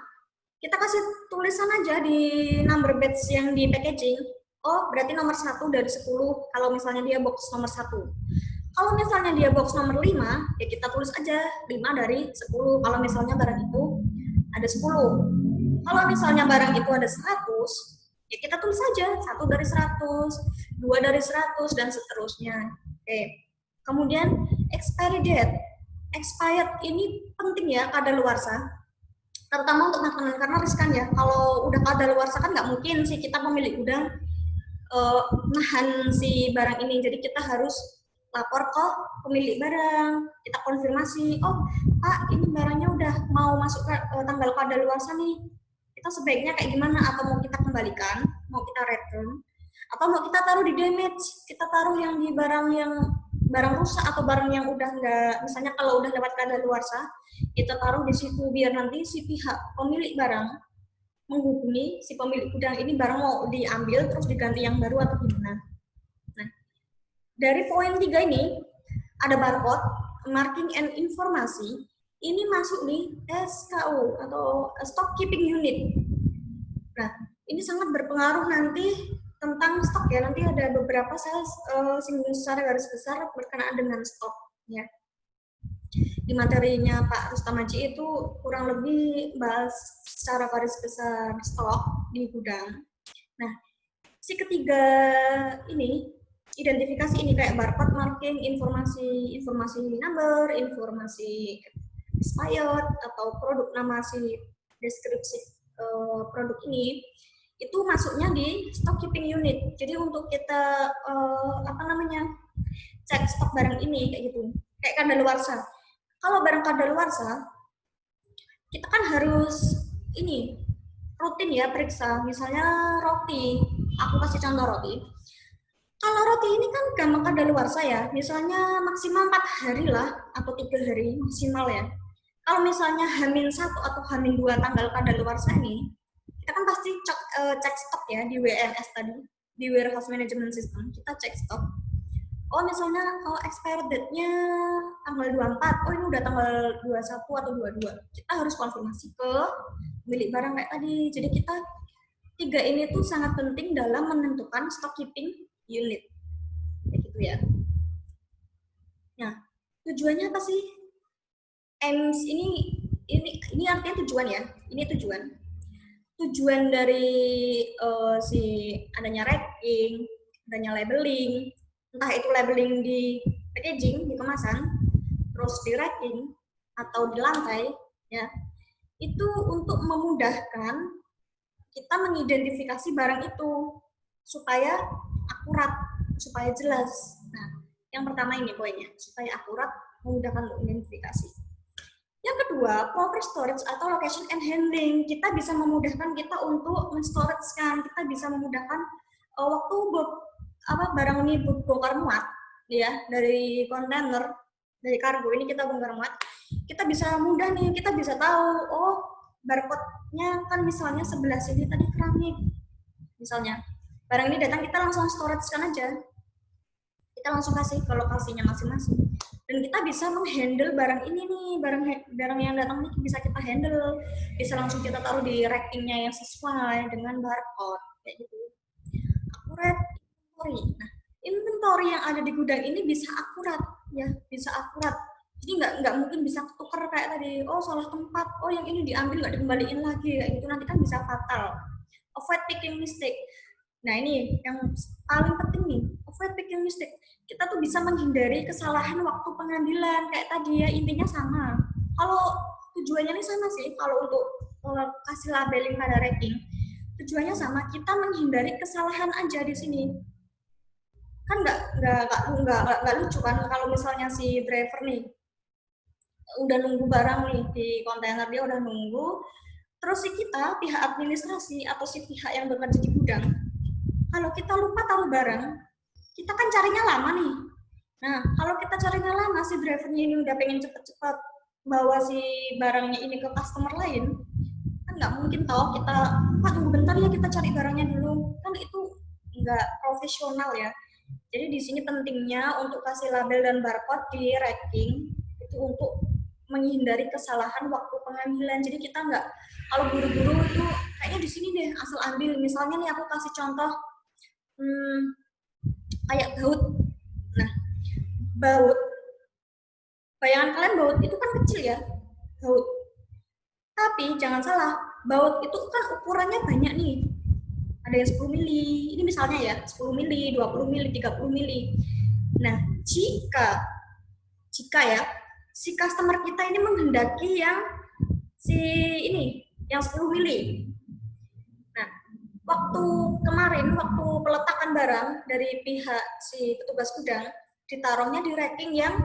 kita kasih tulisan aja di number batch yang di packaging. Oh, berarti nomor 1 dari 10 kalau misalnya dia box nomor 1. Kalau misalnya dia box nomor 5, ya kita tulis aja 5 dari 10 kalau misalnya barang itu ada 10. Kalau misalnya barang itu ada 100, ya kita tulis aja 1 dari 100, 2 dari 100, dan seterusnya. Oke. Kemudian expiry date. Expired ini penting ya, kadaluarsa. Terutama untuk makanan, karena riskan ya. Kalau udah kadaluarsa kan nggak mungkin sih kita pemilik gudang nahan si barang ini. Jadi kita harus lapor ke pemilik barang, kita konfirmasi, oh Pak, ini barangnya udah mau masuk ke tanggal kadaluarsa nih, kita sebaiknya kayak gimana, atau mau kita kembalikan, mau kita return, atau mau kita taruh di damage, kita taruh yang di barang rusak atau barang yang udah nggak, misalnya kalau udah dapat kadaluarsa, kita taruh di situ biar nanti si pihak pemilik barang menghubungi si pemilik gudang ini barang mau diambil terus diganti yang baru atau gimana. Nah, dari poin 3 ini ada barcode, marking and informasi. Ini masuk nih SKU atau stock keeping unit. Nah, ini sangat berpengaruh nanti tentang stok ya. Nanti ada beberapa saya singgung secara garis besar berkenaan dengan stok ya. Di materinya Pak Rustam Haji itu kurang lebih bahas secara garis besar stok di gudang. Nah, si ketiga ini identifikasi ini kayak barcode marking, informasi number, informasi expired atau produk nama si deskripsi produk ini itu masuknya di stock keeping unit. Jadi untuk kita cek stok barang ini kayak gitu, kayak kadaluarsa. Kalau barang kadaluarsa kita kan harus ini rutin ya periksa. Misalnya roti, aku kasih contoh roti. Kalau roti ini kan gampang kadaluarsa ya, misalnya maksimal 4 hari lah, atau 3 hari maksimal ya. Kalau misalnya H-1 atau H-2 tanggal kadaluarsa ini, kita kan pasti cek stok ya di WMS tadi, di Warehouse Management System, kita cek stok. Oh misalnya kalau expired date-nya tanggal 24, oh ini udah tanggal 21 atau 22. Kita harus konfirmasi ke milik barang kayak tadi. Jadi kita 3 ini tuh sangat penting dalam menentukan stock keeping unit, kayak gitu ya. Nah, tujuannya apa sih? Aims ini artinya tujuan ya. Ini tujuan. Tujuan dari si adanya racking, adanya labeling, entah itu labeling di packaging, di kemasan, terus di racking atau di lantai, ya, itu untuk memudahkan kita mengidentifikasi barang itu supaya akurat, supaya jelas. Nah, yang pertama ini poinnya, supaya akurat, memudahkan untuk identifikasi. Yang kedua, proper storage atau location and handling. Kita bisa memudahkan kita untuk men-storage-kan, kita bisa memudahkan waktu barang ini bongkar muat ya, dari kontainer, dari kargo ini kita bongkar muat, kita bisa mudah nih, kita bisa tahu, oh barcode-nya kan misalnya sebelah sini tadi keramik, misalnya barang ini datang, kita langsung storage-kan aja, kita langsung kasih ke lokasinya masing-masing, dan kita bisa menghandle barang ini nih, barang yang datang ini bisa kita handle, bisa langsung kita taruh di racking-nya yang sesuai dengan barcode kayak gitu. Akurat inventory. Nah, inventory yang ada di gudang ini bisa akurat ya, bisa akurat. Jadi nggak mungkin bisa ketukar kayak tadi, oh salah tempat, oh yang ini diambil nggak dikembaliin lagi, kayak gitu nanti kan bisa fatal. Avoid picking mistake. Nah ini yang paling penting nih, avoid picking mistake. Kita tuh bisa menghindari kesalahan waktu pengambilan kayak tadi ya, intinya sama. Kalau tujuannya ini sama sih, kalau untuk kasih labeling pada racking, tujuannya sama, kita menghindari kesalahan aja di sini. Kan nggak lucu kan kalau misalnya si driver nih udah nunggu barang nih di kontainer, dia udah nunggu, terus si kita pihak administrasi atau si pihak yang bekerja di gudang, kalau kita lupa taruh barang, kita kan carinya lama nih. Nah kalau kita carinya lama, si drivernya ini udah pengen cepet-cepet bawa si barangnya ini ke customer lain, kan nggak mungkin toh kita, Pak tunggu bentar ya kita cari barangnya dulu, kan itu nggak profesional ya. Jadi di sini pentingnya untuk kasih label dan barcode di racking itu untuk menghindari kesalahan waktu pengambilan. Jadi kita nggak, kalau buru-buru itu kayaknya di sini deh asal ambil. Misalnya nih aku kasih contoh kayak baut. Nah, baut, bayangan kalian baut itu kan kecil ya, baut. Tapi jangan salah, baut itu kan ukurannya banyak nih. Ada yang 10 mili, ini misalnya ya, 10 mili, 20 mili, 30 mili. Nah, jika ya, si customer kita ini menghendaki yang si ini, yang 10 mili. Nah, waktu kemarin, waktu peletakan barang dari pihak si petugas gudang, ditaruhnya di racking yang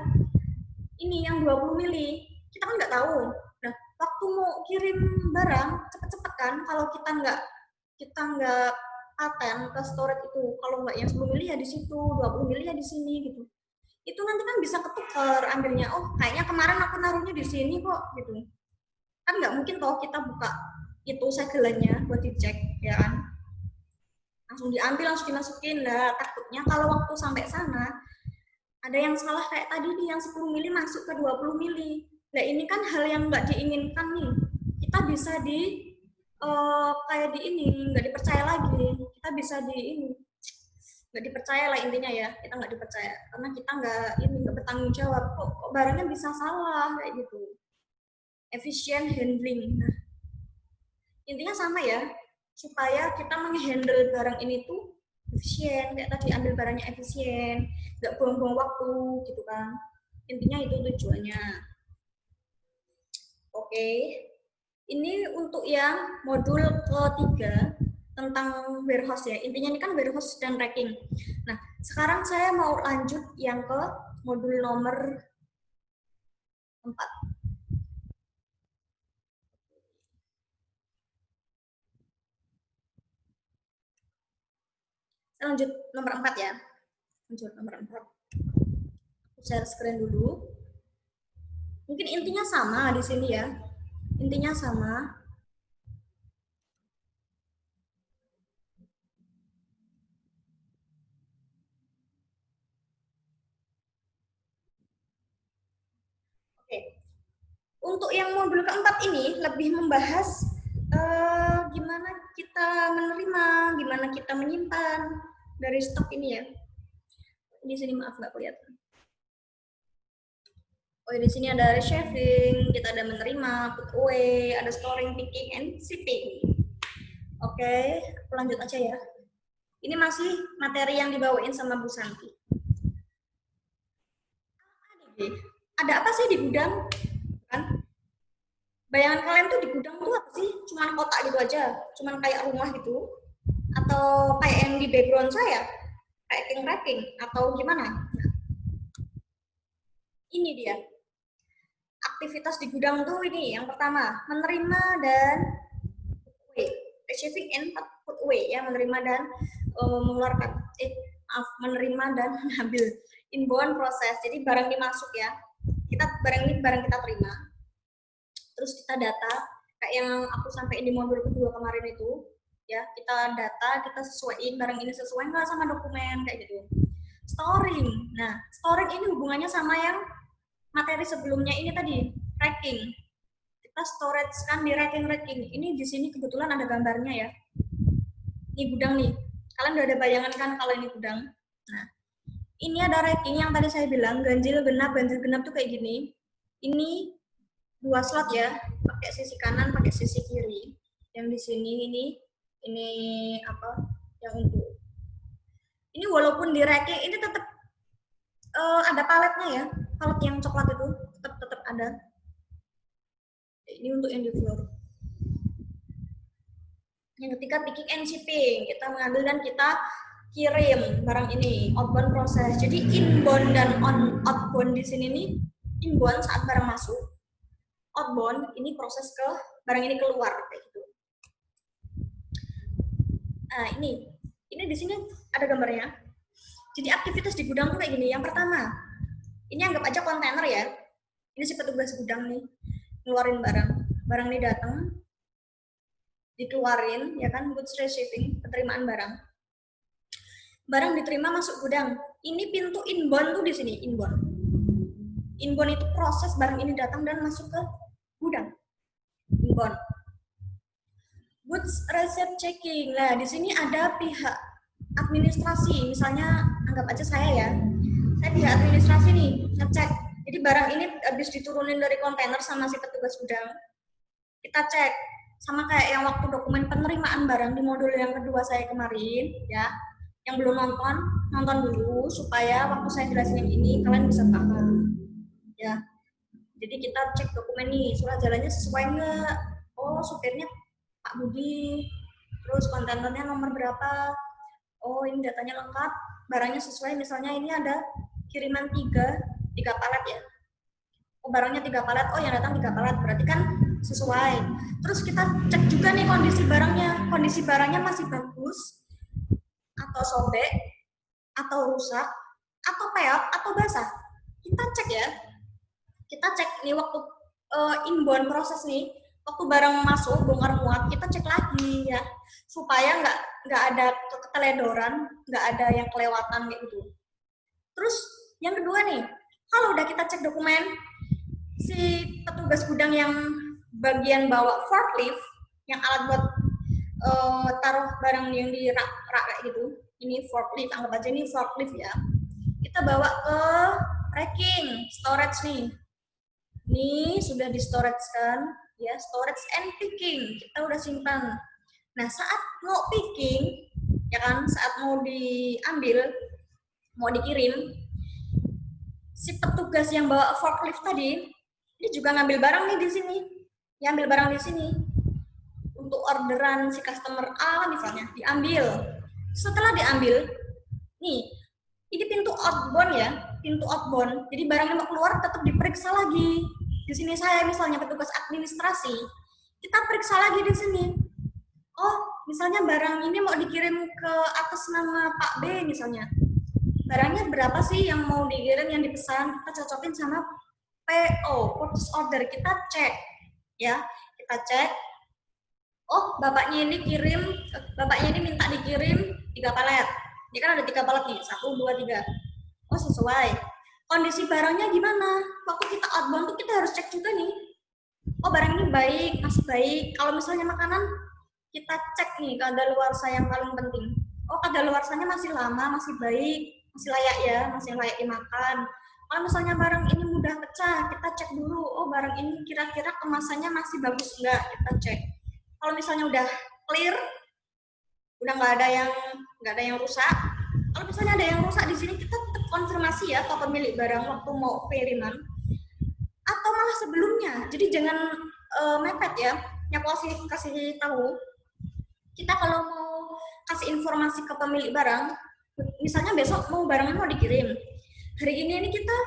ini, yang 20 mili. Kita kan nggak tahu. Nah, waktu mau kirim barang, cepet-cepet kan, kalau kita nggak paten ke storage itu, kalau nggak yang 10 mili ya di situ, 20 mili ya di sini gitu. Itu nanti kan bisa ketukar ambilnya. Oh, kayaknya kemarin aku naruhnya di sini kok gitu. Kan nggak mungkin toh kita buka itu segelannya buat dicek ya kan. Langsung diambil, langsung dimasukin lah. Takutnya kalau waktu sampai sana ada yang salah kayak tadi nih, yang 10 mili masuk ke 20 mili. Nah ini kan hal yang nggak diinginkan nih. Kita bisa kayak di ini, nggak dipercaya lagi. Kita bisa di ini, nggak dipercaya lah intinya ya. Kita nggak dipercaya karena kita nggak bertanggung jawab. Kok barangnya bisa salah kayak gitu. Efficient handling. Nah, intinya sama ya, supaya kita menghandle barang ini tuh efisien, kayak tadi ambil barangnya efisien, nggak buang-buang waktu gitu kan. Intinya itu tujuannya. Oke, ini untuk yang modul ketiga tentang warehouse ya. Intinya ini kan warehouse dan racking. Nah, sekarang saya mau lanjut yang ke modul nomor 4. Saya lanjut nomor 4 ya. Lanjut nomor 4. Share screen dulu. Mungkin intinya sama di sini ya. Intinya sama. Oke. Untuk yang modul keempat ini lebih membahas gimana kita menerima, gimana kita menyimpan dari stok ini ya. Di sini maaf nggak kelihatan. Oh, di sini ada receiving, kita ada menerima, put away, ada storing, picking, and shipping. Oke, aku lanjut aja ya. Ini masih materi yang dibawain sama Bu Santi. Ada apa sih di gudang? Kan? Bayangan kalian tuh di gudang tuh apa sih? Cuman kotak gitu aja? Cuman kayak rumah gitu? Atau kayak yang di background saya? Racking-racking? Atau gimana? Nah, ini dia. Aktivitas di gudang tuh ini yang pertama, menerima dan receiving and put away ya, menerima dan mengeluarkan menerima dan mengambil inbound proses. Jadi barang dimasuk ya, barang kita terima, terus kita data kayak yang aku sampaikan di modul kedua kemarin itu ya, kita data, kita sesuaiin barang ini sesuai nggak sama dokumen kayak gitu. Storing, nah storing ini hubungannya sama yang materi sebelumnya ini tadi, tracking. Kita storage kan di racking. Ini di sini kebetulan ada gambarnya ya. Ini gudang nih. Kalian udah ada bayangan kan kalau ini gudang. Nah, ini ada racking yang tadi saya bilang ganjil genap tuh kayak gini. Ini 2 slot ya, pakai sisi kanan, pakai sisi kiri. Yang di sini ini apa? Yang untuk ini walaupun di racking ini tetap ada paletnya ya. Palet yang coklat itu tetap ada. Ini untuk yang di floor. Yang ketiga picking and shipping, kita mengambil dan kita kirim barang ini, outbound proses. Jadi inbound dan outbound di sini nih, inbound saat barang masuk, outbound ini proses ke barang ini keluar kayak gitu. Nah ini di sini ada gambarnya. Jadi aktivitas di gudang tuh kayak gini. Yang pertama, ini anggap aja kontainer ya. Ini si petugas gudang nih, ngeluarin barang. Barang ini datang, dikeluarin, ya kan, goods receiving, penerimaan barang. Barang diterima masuk gudang. Ini pintu inbound tuh di sini, inbound. Inbound itu proses barang ini datang dan masuk ke gudang. Inbound. Goods receipt checking. Nah, di sini ada pihak administrasi. Misalnya, anggap aja saya ya. Saya pihak administrasi nih, ngecek. Jadi barang ini habis diturunin dari kontainer sama si petugas gudang. Kita cek. Sama kayak yang waktu dokumen penerimaan barang di modul yang kedua saya kemarin, ya. Yang belum nonton, nonton dulu supaya waktu saya jelasin yang ini kalian bisa paham. Ya. Jadi kita cek dokumen nih, surat jalannya sesuai nggak? Oh, supirnya Pak Budi, terus kontainernya nomor berapa? Oh, ini datanya lengkap, barangnya sesuai, misalnya ini ada kiriman 3 palet ya. Oh, barangnya 3 palet, oh yang datang 3 palet, berarti kan sesuai. Terus kita cek juga nih kondisi barangnya masih bagus, atau sobek, atau rusak, atau peot, atau basah. Kita cek ya. Kita cek nih waktu inbound proses nih, waktu barang masuk bongkar muat, kita cek lagi ya, supaya nggak ada keteledoran, nggak ada yang kelewatan kayak gitu. Terus yang kedua nih, kalau udah kita cek dokumen, si petugas gudang yang bagian bawa forklift, yang alat buat taruh barang yang di rak kayak gitu, ini forklift, anggap aja ini forklift ya, kita bawa ke racking, storage nih. Ini sudah di storage kan, ya, storage and picking, kita udah simpan. Nah, saat mau picking, ya kan, saat mau diambil, mau dikirim, si petugas yang bawa forklift tadi, ini juga ngambil barang nih di sini, ya, ambil barang di sini. Untuk orderan si customer A misalnya, diambil. Setelah diambil, nih, ini pintu outbound ya, pintu outbound. Jadi barangnya mau keluar tetap diperiksa lagi. Di sini saya misalnya petugas administrasi, kita periksa lagi di sini. Oh, misalnya barang ini mau dikirim ke atas nama Pak B misalnya. Barangnya berapa sih yang mau dikirim, yang dipesan? Kita cocokin sama PO, purchase order. Kita cek, ya, kita cek. Oh, bapaknya ini minta dikirim 3 palet. Ini kan ada 3 palet nih, 1, 2, 3. Oh, sesuai. Kondisi barangnya gimana? Waktu kita outbound tuh kita harus cek juga nih. Oh, barang ini baik, masih baik. Kalau misalnya makanan, kita cek nih kadaluarsa yang paling penting. Oh, kadaluarsanya masih lama, masih baik, masih layak ya, masih layak dimakan. Kalau misalnya barang ini mudah pecah, kita cek dulu. Oh, barang ini kira-kira kemasannya masih bagus enggak? Kita cek. Kalau misalnya udah clear, udah nggak ada yang rusak. Kalau misalnya ada yang rusak di sini, kita tetap konfirmasi ya ke pemilik barang waktu mau pengiriman, atau malah sebelumnya. Jadi jangan mepet ya. Yang aku kasih tahu, kita kalau mau kasih informasi ke pemilik barang, misalnya besok barangnya mau dikirim, hari ini kita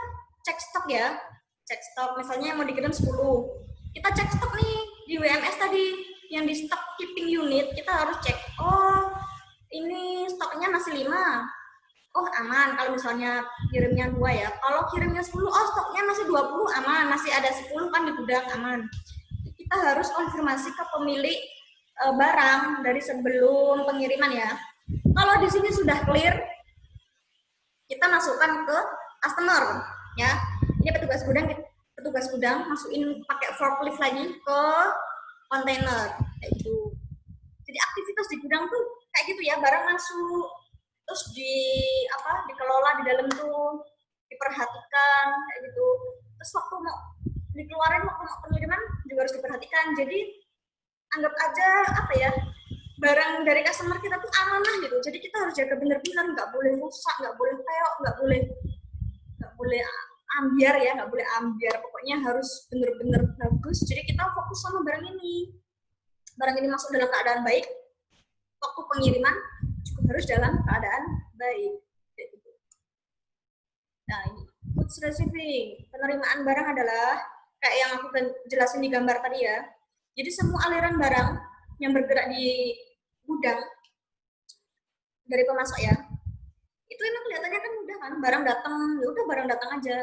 cek stok ya, cek stok, misalnya mau dikirim 10, kita cek stok nih di WMS tadi, yang di stock keeping unit, kita harus cek, oh ini stoknya masih 5, oh aman. Kalau misalnya kirimnya 2 ya, kalau kirimnya 10, oh stoknya masih 20, aman, masih ada 10 kan di gudang, aman. Kita harus konfirmasi ke pemilik barang dari sebelum pengiriman ya. Kalau di sini sudah clear, kita masukkan ke customer ya. Ini petugas gudang masukin pakai forklift lagi ke kontainer kayak gitu. Jadi aktivitas di gudang tuh kayak gitu ya, barang masuk terus dikelola di dalam tuh, diperhatikan kayak gitu. Terus waktu mau dikeluarin, waktu mau pengiriman juga harus diperhatikan. Jadi anggap aja barang dari customer kita tuh amanah gitu. Jadi kita harus jaga bener-bener, nggak boleh rusak, nggak boleh peok, nggak boleh ambiar ya, nggak boleh ambiar. Pokoknya harus bener-bener bagus. Jadi kita fokus sama barang ini. Barang ini masuk dalam keadaan baik, waktu pengiriman juga harus dalam keadaan baik. Nah, ini goods receiving, penerimaan barang adalah kayak yang aku jelasin di gambar tadi ya. Jadi semua aliran barang yang bergerak di gudang dari pemasok ya, itu emang kelihatannya kan mudah kan, barang datang, ya udah barang datang aja.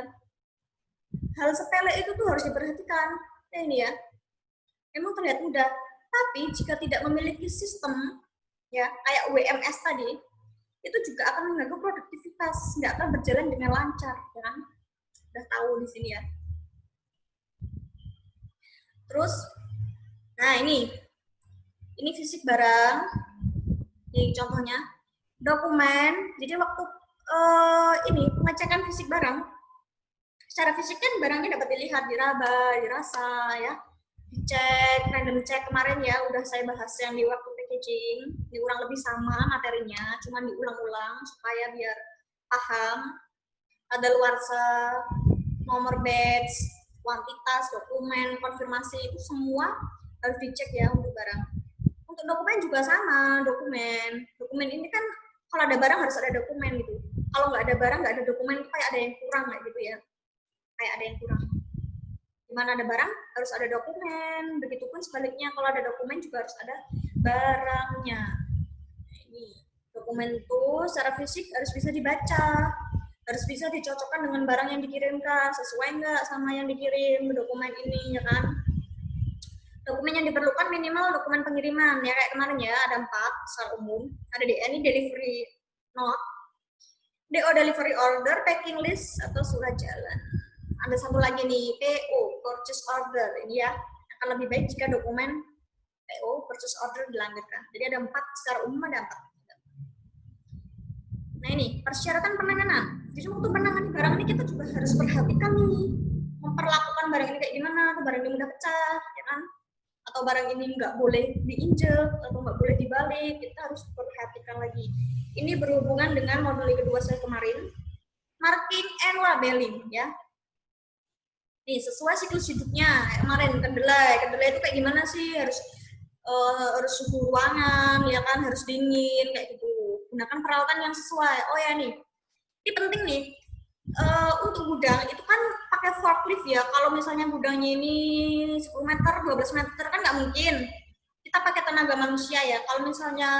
Hal sepele itu tuh harus diperhatikan. Ini ya, emang terlihat mudah, Tapi jika tidak memiliki sistem, ya kayak WMS tadi, itu juga akan mengganggu produktivitas, nggak akan berjalan dengan lancar, ya kan? Udah tahu di sini ya. Terus, nah ini fisik barang, ini contohnya dokumen. Jadi waktu ini pengecekan fisik barang, secara fisik kan barangnya dapat dilihat, diraba, dirasa, ya, dicek, random check kemarin ya, udah saya bahas yang di waktu packaging, ini kurang lebih sama materinya, cuman diulang-ulang supaya biar paham. Ada luarsa, nomor batch, kuantitas, dokumen, konfirmasi, itu semua harus dicek ya untuk barang. Untuk dokumen juga sama, dokumen ini kan kalau ada barang harus ada dokumen gitu. Kalau nggak ada barang nggak ada dokumen, itu kayak ada yang kurang kayak gitu ya, kayak ada yang kurang. Dimana ada barang harus ada dokumen, begitupun sebaliknya kalau ada dokumen juga harus ada barangnya. Nah, ini dokumen itu secara fisik harus bisa dibaca, harus bisa dicocokkan dengan barang yang dikirimkan, sesuai nggak sama yang dikirim dokumen ini, ya kan? Dokumen yang diperlukan minimal dokumen pengiriman, ya kayak kemarin ya, ada 4 secara umum. Ada DN, ini delivery note, DO delivery order, packing list, atau surat jalan. Ada satu lagi nih, PO, purchase order. Ini ya, akan lebih baik jika dokumen PO, purchase order dilampirkan. Jadi ada 4, secara umum ada 4. Nah ini, persyaratan penanganan. Jadi untuk menangani barang ini kita juga harus perhatikan nih, memperlakukan barang ini kayak gimana, atau barang ini mudah pecah, ya kan? Atau barang ini nggak boleh diinjek, atau nggak boleh dibalik, kita harus perhatikan lagi. Ini berhubungan dengan modul kedua saya kemarin, marking and labeling, ya. Nih, sesuai siklus hidupnya, kemarin kedelai itu kayak gimana sih, harus suhu ruangan, ya kan, harus dingin, kayak gitu. Gunakan peralatan yang sesuai. Oh ya nih, ini penting nih, untuk gudang itu kan pakai forklift ya. Kalau misalnya gudangnya ini 10 meter, 12 meter kan nggak mungkin. Kita pakai tenaga manusia ya. Kalau misalnya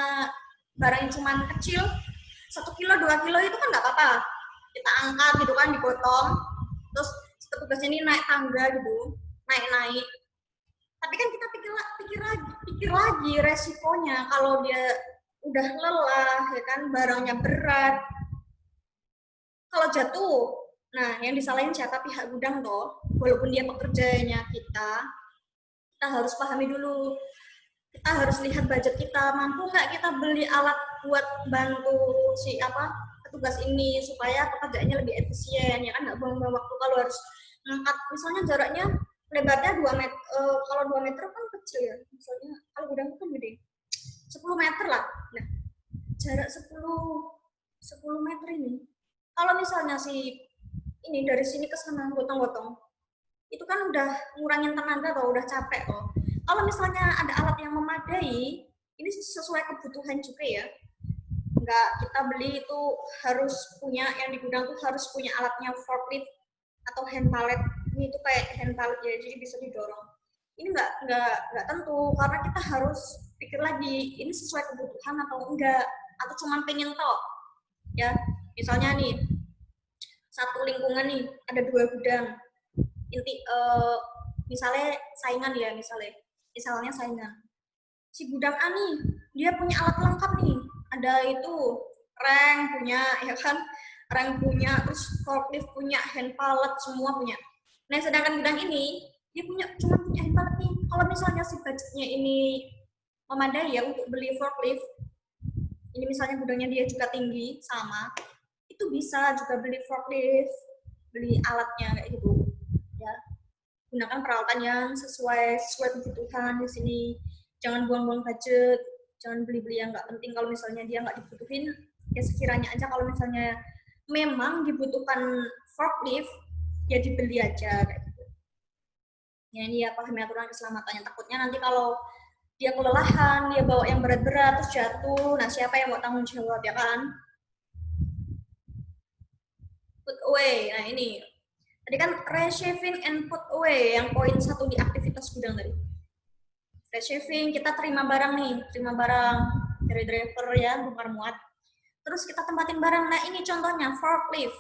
barangnya cuma kecil, 1 kilo, 2 kilo itu kan nggak apa-apa. Kita angkat gitu kan, dipotong. Terus petugasnya ini naik tangga gitu, naik-naik. Tapi kan kita pikir lagi resikonya kalau dia udah lelah, ya kan, barangnya berat, kalau jatuh, nah yang disalahin siapa? Pihak gudang toh. Walaupun dia pekerjanya kita harus pahami dulu. Kita harus lihat budget kita, mampu nggak kita beli alat buat bantu si petugas ini supaya pekerjaannya lebih efisien, ya kan, nggak buang-buang waktu. Kalau harus ngangkat, misalnya jaraknya lebarnya 2 meter, kalau 2 meter kan kecil ya, misalnya kalau gudang kan gede, 10 meter lah. Nah, jarak 10 meter ini, kalau misalnya ini dari sini ke sana gotong-gotong, itu kan udah ngurangin tenaga atau udah capek toh. Kalau misalnya ada alat yang memadai, ini sesuai kebutuhan juga ya. Nggak kita beli itu harus punya, yang di gudang tuh harus punya alatnya forklift atau hand pallet. Ini tuh kayak hand pallet ya, jadi bisa didorong. Ini nggak tentu, karena kita harus pikir lagi, ini sesuai kebutuhan atau enggak, atau cuma pengen toh. Ya, misalnya nih, satu lingkungan nih, ada 2 gudang. Misalnya saingan ya, misalnya saingan. Si gudang A nih, dia punya alat lengkap nih. Ada itu, rank punya, ya kan? Rank punya, terus forklift punya, hand pallet semua punya. Nah, sedangkan gudang ini, dia cuma punya hand pallet nih. Kalau misalnya si budgetnya ini memadai ya untuk beli forklift, ini misalnya gudangnya dia juga tinggi, sama, itu bisa juga beli forklift, beli alatnya kayak gitu. Ya, gunakan peralatan yang sesuai kebutuhan di sini. Jangan buang-buang budget, jangan beli-beli yang nggak penting. Kalau misalnya dia nggak dibutuhin, ya sekiranya aja. Kalau misalnya memang dibutuhkan forklift, ya dibeli aja kayak gitu. Ya ini ya, pahami aturan keselamatannya. Takutnya nanti kalau dia kelelahan, dia bawa yang berat-berat terus jatuh, nah siapa yang mau tanggung jawab, ya kan? Put away, nah ini tadi kan receiving and put away, yang poin 1 di aktivitas gudang tadi. Receiving, kita terima barang dari driver ya, bongkar muat. Terus kita tempatin barang. Nah ini contohnya forklift.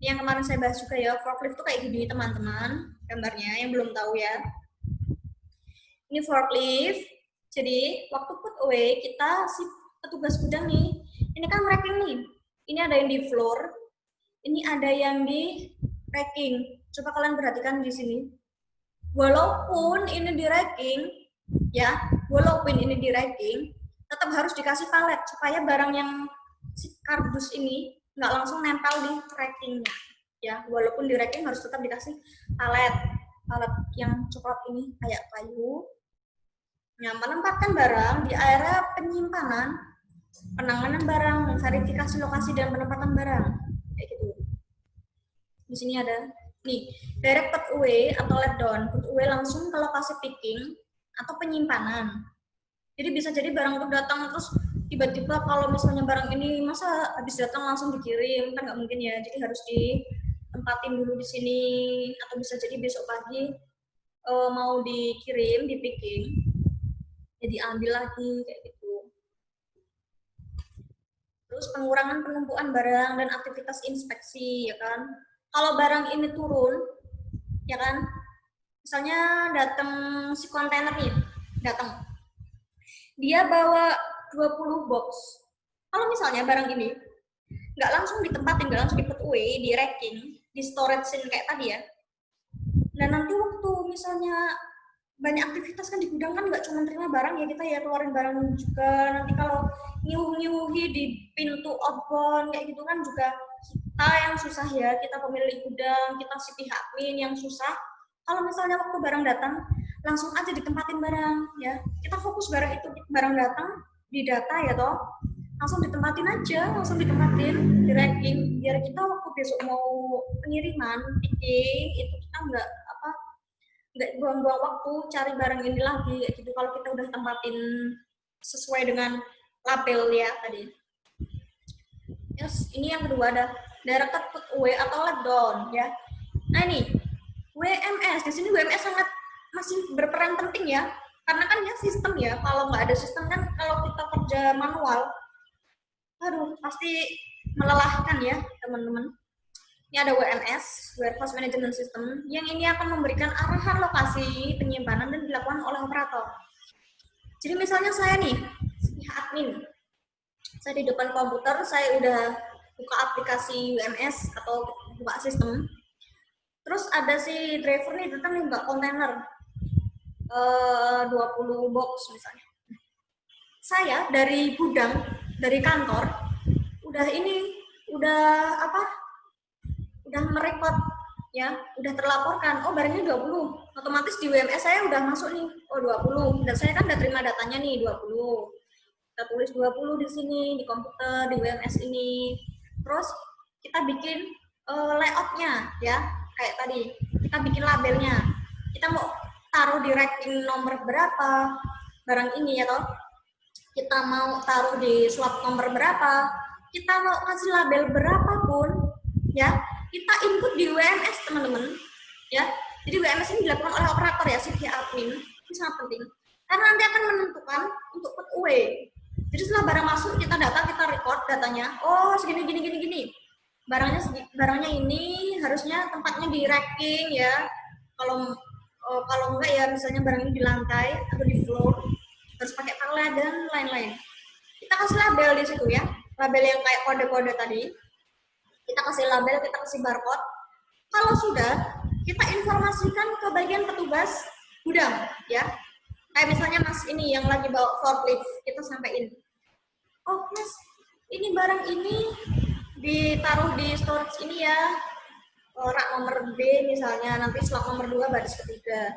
Yang kemarin saya bahas juga ya, forklift tuh kayak gini teman-teman, gambarnya yang belum tahu ya. Ini forklift. Jadi waktu put away kita si petugas gudang nih, ini kan racking nih. Ini ada yang di floor, ini ada yang di racking. Coba kalian perhatikan di sini. Walaupun ini di racking, ya, walaupun ini di racking, tetap harus dikasih palet supaya barang yang si kardus ini nggak langsung nempel di rackingnya. Ya, walaupun di racking harus tetap dikasih palet yang coklat ini kayak kayu. Nah, menempatkan barang di area penyimpanan, penanganan barang, verifikasi lokasi dan penempatan barang, kayak gitu. Di sini ada nih, direct put away atau let down. Put away langsung ke lokasi picking atau penyimpanan. Jadi bisa jadi barang itu datang terus tiba-tiba kalau misalnya barang ini masa habis datang langsung dikirim, kan nggak mungkin ya. Jadi harus ditempatin dulu di sini, atau bisa jadi besok pagi mau dikirim, di picking, jadi ambil lagi kayak gitu. Terus pengurangan penumpukan barang dan aktivitas inspeksi, ya kan. Kalau barang ini turun, ya kan, misalnya datang si kontainer nih, datang, dia bawa 20 box. Kalau misalnya barang ini nggak langsung ditempatin, nggak langsung di put away, di racking, di storage kayak tadi ya. Nah nanti waktu misalnya banyak aktivitas kan di gudang, kan nggak cuma terima barang ya, kita ya keluarin barang juga. Nanti kalau nyuhi di pintu outbound kayak gitu kan juga kita yang susah ya, kita pemilik gudang, kita si pihak min yang susah. Kalau misalnya waktu barang datang langsung aja ditempatin barang ya, kita fokus barang itu, barang datang di data ya toh, langsung ditempatin aja, langsung ditempatin di racking, biar kita waktu besok mau pengiriman picking itu kita nggak buang-buang waktu cari barang ini lagi gitu, kalau kita udah tempatin sesuai dengan label ya tadi. Yes, ini yang kedua ada directed put away atau let down ya. Nah ini WMS, di sini WMS sangat masih berperan penting ya, karena kan ya sistem ya, kalau nggak ada sistem kan kalau kita kerja manual, aduh pasti melelahkan ya teman-teman. Ini ada WMS, Warehouse Management System, yang ini akan memberikan arahan lokasi penyimpanan dan dilakukan oleh operator. Jadi misalnya saya nih, pihak admin, saya di depan komputer, saya udah buka aplikasi WMS atau buka sistem, terus ada si driver nih datang nih mbak kontainer 20 box misalnya. Saya dari gudang, dari kantor, udah merekod ya, udah terlaporkan, oh barangnya 20, otomatis di WMS saya udah masuk nih, oh 20, dan saya kan udah terima datanya nih 20, kita tulis 20 di sini, di komputer, di WMS ini, terus kita bikin layoutnya ya, kayak tadi, kita bikin labelnya, kita mau taruh di racking nomor berapa, barang ini ya toh, kita mau taruh di slot nomor berapa, kita mau kasih label berapapun, ya, kita input di WMS teman-teman ya. Jadi WMS ini dilakukan oleh operator ya, si pihak admin, ini sangat penting karena nanti akan menentukan untuk put away. Jadi setelah barang masuk kita data, kita record datanya, oh segini gini barangnya ini harusnya tempatnya di racking ya, kalau enggak ya misalnya barangnya di lantai atau di floor harus pakai palet dan lain-lain. Kita kasih label di situ ya, label yang kayak kode-kode tadi. Kita kasih label, kita kasih barcode. Kalau sudah, kita informasikan ke bagian petugas gudang ya. Kayak misalnya Mas ini yang lagi bawa forklift, kita sampaikan, oh Mas, ini barang ini ditaruh di storage ini ya, rak nomor B misalnya, nanti slot nomor 2 baris ketiga.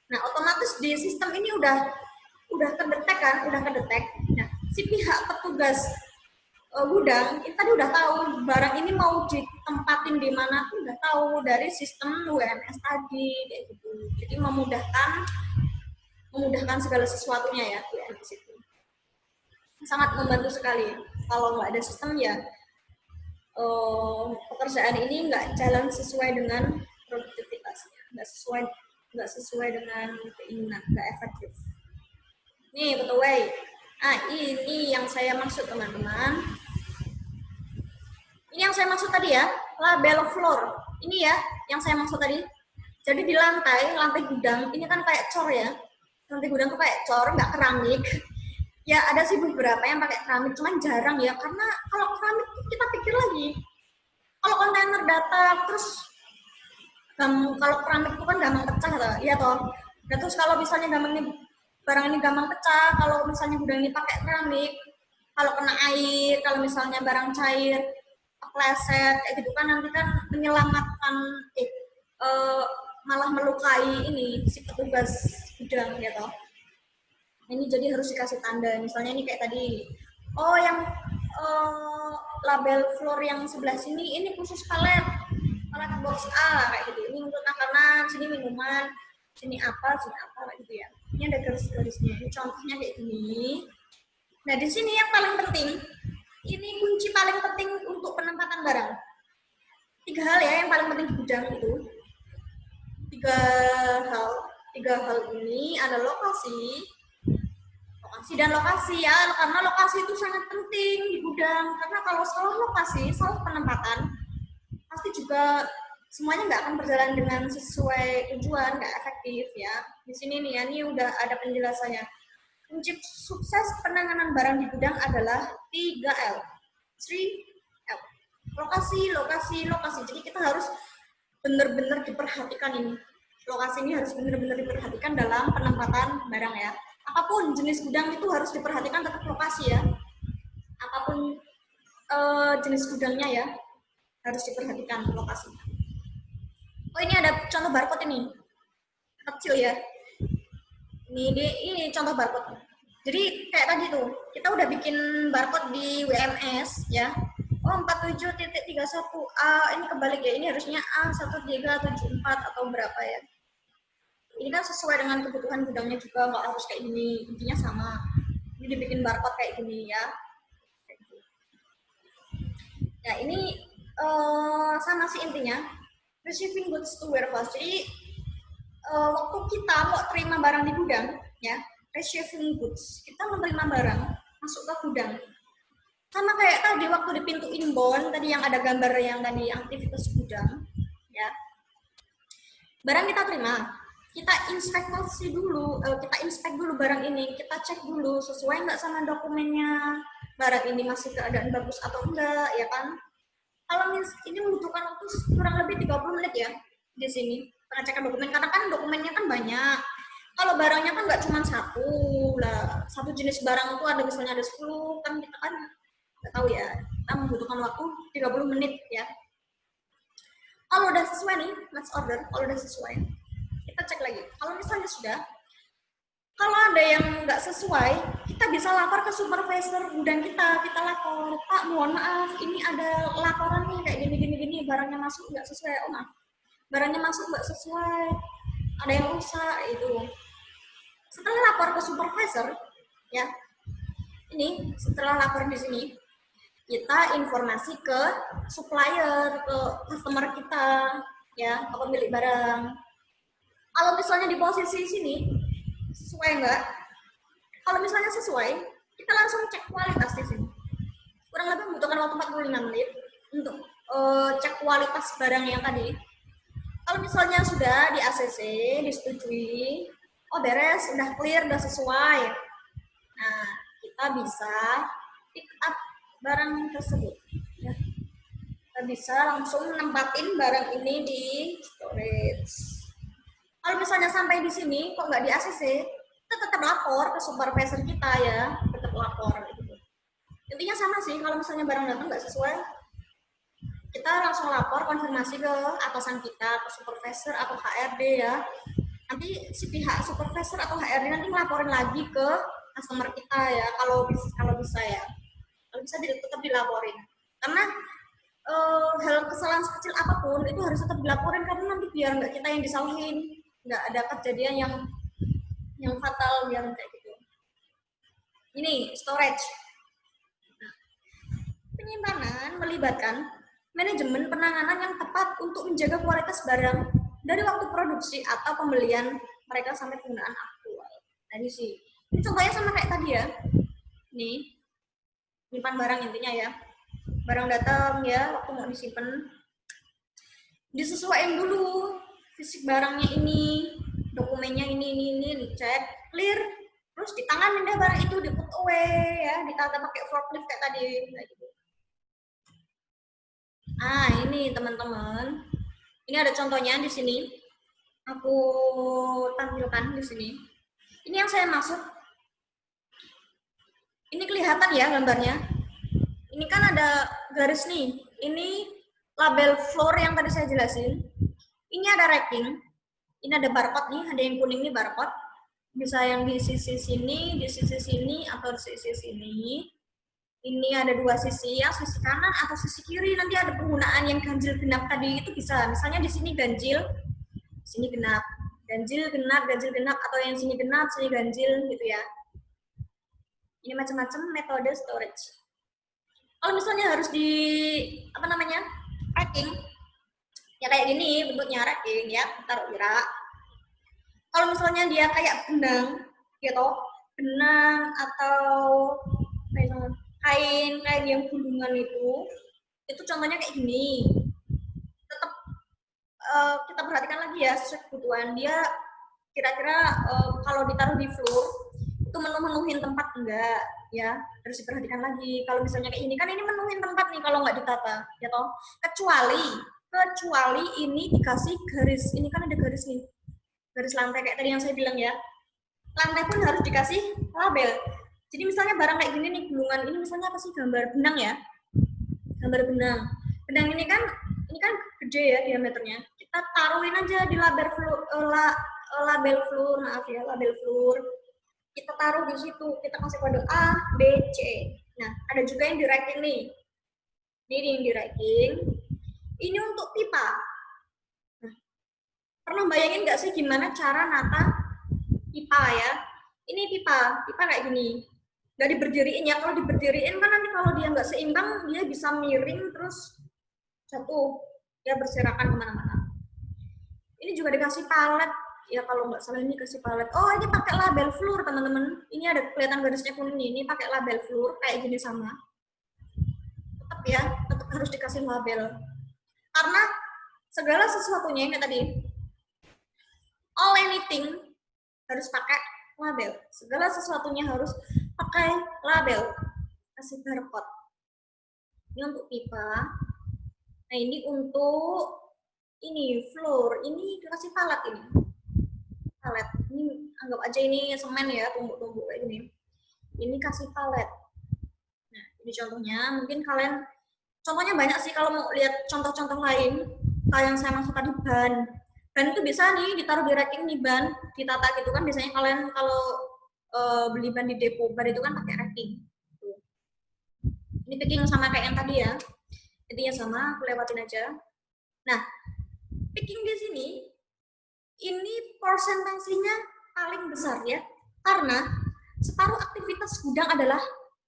Nah otomatis di sistem ini udah kedetek kan, Nah si pihak petugas gudang itu tadi udah tahu barang ini mau ditempatin di mana tuh udah tahu dari sistem WMS tadi kayak gitu. Jadi memudahkan segala sesuatunya ya WMS itu. Sangat membantu sekali. Kalau nggak ada sistem ya pekerjaan ini nggak jalan sesuai dengan produktivitasnya, nggak sesuai dengan keinginan, nggak efektif. Nih betul way. Nah ini yang saya maksud teman-teman. Ini yang saya maksud tadi ya, label floor. Ini ya, yang saya maksud tadi. Jadi di lantai gudang, ini kan kayak cor ya. Lantai gudang tuh kayak cor, nggak keramik. Ya ada sih beberapa yang pakai keramik, cuman jarang ya, karena kalau keramik kita pikir lagi, kalau kontainer datang terus kalau keramik itu kan gampang pecah toh, iya toh. Dan terus kalau misalnya barang ini gampang pecah, kalau misalnya gudang ini pakai keramik, kalau kena air, kalau misalnya barang cair, kepleset kayak gitu kan nanti kan menyelamatkan eh, malah melukai ini si petugas gudang gitu. Ini jadi harus dikasih tanda. Misalnya ini kayak tadi, oh yang eh, label floor yang sebelah sini ini khusus palet, palet box A kayak gitu. Ini untuk makanan, sini minuman, sini apa kayak gitu ya. Ini ada garis-garisnya. Ini contohnya kayak gini. Nah di sini yang paling penting, ini kunci paling penting untuk penempatan barang. Tiga hal ya yang paling penting di gudang itu. Tiga hal. Tiga hal ini ada lokasi, dan lokasi ya, karena lokasi itu sangat penting di gudang, karena kalau salah lokasi, salah penempatan, pasti juga semuanya nggak akan berjalan dengan sesuai tujuan, nggak efektif ya. Di sini nih ya, ini udah ada penjelasannya. Kunci sukses penanganan barang di gudang adalah 3L. 3L. Lokasi, lokasi, lokasi. Jadi kita harus benar-benar diperhatikan ini. Lokasi ini harus benar-benar diperhatikan dalam penempatan barang ya. Apapun jenis gudang itu harus diperhatikan tetap lokasi ya. Apapun jenis gudangnya ya, harus diperhatikan lokasi. Oh ini ada contoh barcode ini, kecil ya. Ini contoh barcode. Jadi kayak tadi tuh, kita udah bikin barcode di WMS ya. Oh 47.31A ini kebalik ya, ini harusnya A1374 atau berapa ya. Ini kan sesuai dengan kebutuhan gudangnya juga, nggak harus kayak gini, intinya sama. Ini dibikin barcode kayak gini ya. Ya ini sama sih intinya, receiving goods to warehouse. Jadi waktu kita mau terima barang di gudang, ya, receiving goods, kita menerima barang masuk ke gudang. Sama kayak tadi waktu di pintu inbound tadi yang ada gambar yang tadi aktivitas gudang, ya. Barang kita terima, kita inspeksi dulu, kita inspek dulu barang ini, kita cek dulu sesuai nggak sama dokumennya, barang ini masih keadaan bagus atau enggak, ya kan? Kalau ini membutuhkan waktu kurang lebih 30 menit ya di sini pengecekan dokumen, karena kan dokumennya kan banyak. Kalau barangnya kan nggak cuma satu lah, satu jenis barang itu ada misalnya ada 10, kan kita kan nggak tahu ya, kita membutuhkan waktu 30 menit ya. Kalau udah sesuai nih, let's order, kalau udah sesuai, kita cek lagi. Kalau misalnya sudah, kalau ada yang nggak sesuai, kita bisa lapor ke supervisor gudang kita lapor, Pak mohon maaf, ini ada laporan nih kayak gini, barangnya masuk nggak sesuai, oh maaf, barangnya masuk nggak sesuai, ada yang rusak itu. Setelah lapor ke supervisor, ya, ini setelah lapor di sini, kita informasi ke supplier, ke customer kita, ya, ke pemilik barang. Kalau misalnya di posisi sini, sesuai nggak? Kalau misalnya sesuai, kita langsung cek kualitas di sini. Kurang lebih membutuhkan waktu 45 menit untuk cek kualitas barang yang tadi. Kalau misalnya sudah di ACC, disetujui, oh beres, udah clear, udah sesuai. Nah, kita bisa pick up barang tersebut. Ya. Kita bisa langsung nempatin barang ini di storage. Kalau misalnya sampai di sini kok nggak di ACC, kita tetap lapor ke supervisor kita ya, tetap lapor gitu. Intinya sama sih, kalau misalnya barang datang nggak sesuai, kita langsung lapor, konfirmasi ke atasan kita, ke supervisor atau HRD ya. Nanti si pihak supervisor atau HRD nanti ngelaporin lagi ke customer kita ya, kalau bisa ya. Kalau bisa tetap dilaporin. Karena hal kesalahan sekecil apapun itu harus tetap dilaporin, karena nanti biar nggak kita yang disalahin, nggak ada kejadian yang fatal yang kayak gitu. Ini storage. Penyimpanan melibatkan manajemen penanganan yang tepat untuk menjaga kualitas barang dari waktu produksi atau pembelian mereka sampai penggunaan aktual. Tadi sih, ini contohnya sama kayak tadi ya. Nih, nyimpan barang intinya ya. Barang datang ya, waktu mau disimpan, disesuaikan dulu fisik barangnya ini, dokumennya ini dicek, clear, terus ditanganin deh barang itu, di put away ya, ditata pakai forklift kayak tadi kayak gitu. Ini teman-teman, ini ada contohnya di sini. Aku tampilkan di sini. Ini yang saya maksud. Ini kelihatan ya gambarnya. Ini kan ada garis nih. Ini label floor yang tadi saya jelasin. Ini ada racking. Ini ada barcode nih, ada yang kuning nih barcode. Bisa yang di sisi sini, di sisi sini, atau di sisi sini. Ini ada dua sisi, yang sisi kanan atau sisi kiri. Nanti ada penggunaan yang ganjil genap tadi itu bisa. Misalnya di sini ganjil, sini genap, ganjil genap, atau yang sini genap, sini ganjil gitu ya. Ini macam-macam metode storage. Kalau misalnya harus di racking, ya kayak gini bentuknya racking ya, taruh rak. Kalau misalnya dia kayak benang, gitu, benang atau kain yang gulungan itu contohnya kayak gini. Tetap kita perhatikan lagi ya sesuai kebutuhan dia, kira-kira kalau ditaruh di floor itu menuhin tempat enggak ya, harus diperhatikan lagi. Kalau misalnya kayak ini kan ini menuhin tempat nih kalau nggak ditata ya toh, kecuali ini dikasih garis, ini kan ada garis nih, garis lantai kayak tadi yang saya bilang ya, lantai pun harus dikasih label. Jadi misalnya barang kayak gini nih, gulungan ini misalnya apa sih, gambar benang ya, gambar benang ini kan gede ya diameternya, kita taruhin aja di label floor, label floor, kita taruh di situ, kita kasih kode A, B, C. Nah, ada juga yang di racking nih. Ini yang di racking. Ini untuk pipa. Nah, pernah bayangin nggak sih gimana cara nata pipa ya? Ini pipa kayak gini. Nggak diberdiriin ya, kalau diberdiriin kan nanti kalau dia nggak seimbang, dia bisa miring terus jatuh, dia berserakan kemana-mana. Ini juga dikasih palet ya, kalau nggak salah ini kasih palet. Oh, ini pakai label floor teman-teman. Ini ada kelihatan garisnya kuning ini pakai label floor kayak gini sama. Tetap ya, tetap harus dikasih label. Karena segala sesuatunya yang tadi, all anything harus pakai label. Segala sesuatunya harus pakai label. Kasih barcode. Ini untuk pipa. Nah, ini untuk ini floor. Ini dikasih palet ini. Palet. Ini anggap aja ini semen ya, tumbuk-tumbuk kayak gini. Ini kasih palet. Nah, ini contohnya. Mungkin kalian, contohnya banyak sih kalau mau lihat contoh-contoh lain. Kayak yang saya maksud tadi, ban. Ban itu bisa nih ditaruh di racking nih, ban, ditata gitu kan. Biasanya kalian kalau beli ban di depo, ban itu kan pakai racking. Ini picking sama kayak yang tadi ya. Intinya sama, aku lewatin aja. Nah, picking di sini, ini persentasenya paling besar ya, karena separuh aktivitas gudang adalah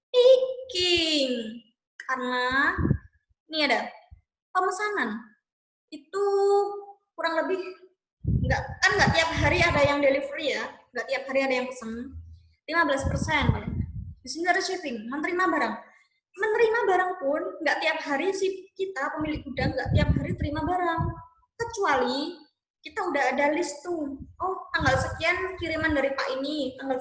picking. Karena ini ada pemesanan, itu kurang lebih nggak tiap hari ada yang delivery ya, nggak tiap hari ada yang pesen. 15%. Di sini ada shipping, menerima barang pun nggak tiap hari sih, kita pemilik gudang nggak tiap hari terima barang, kecuali kita udah ada list tuh. Oh, tanggal sekian kiriman dari Pak ini, tanggal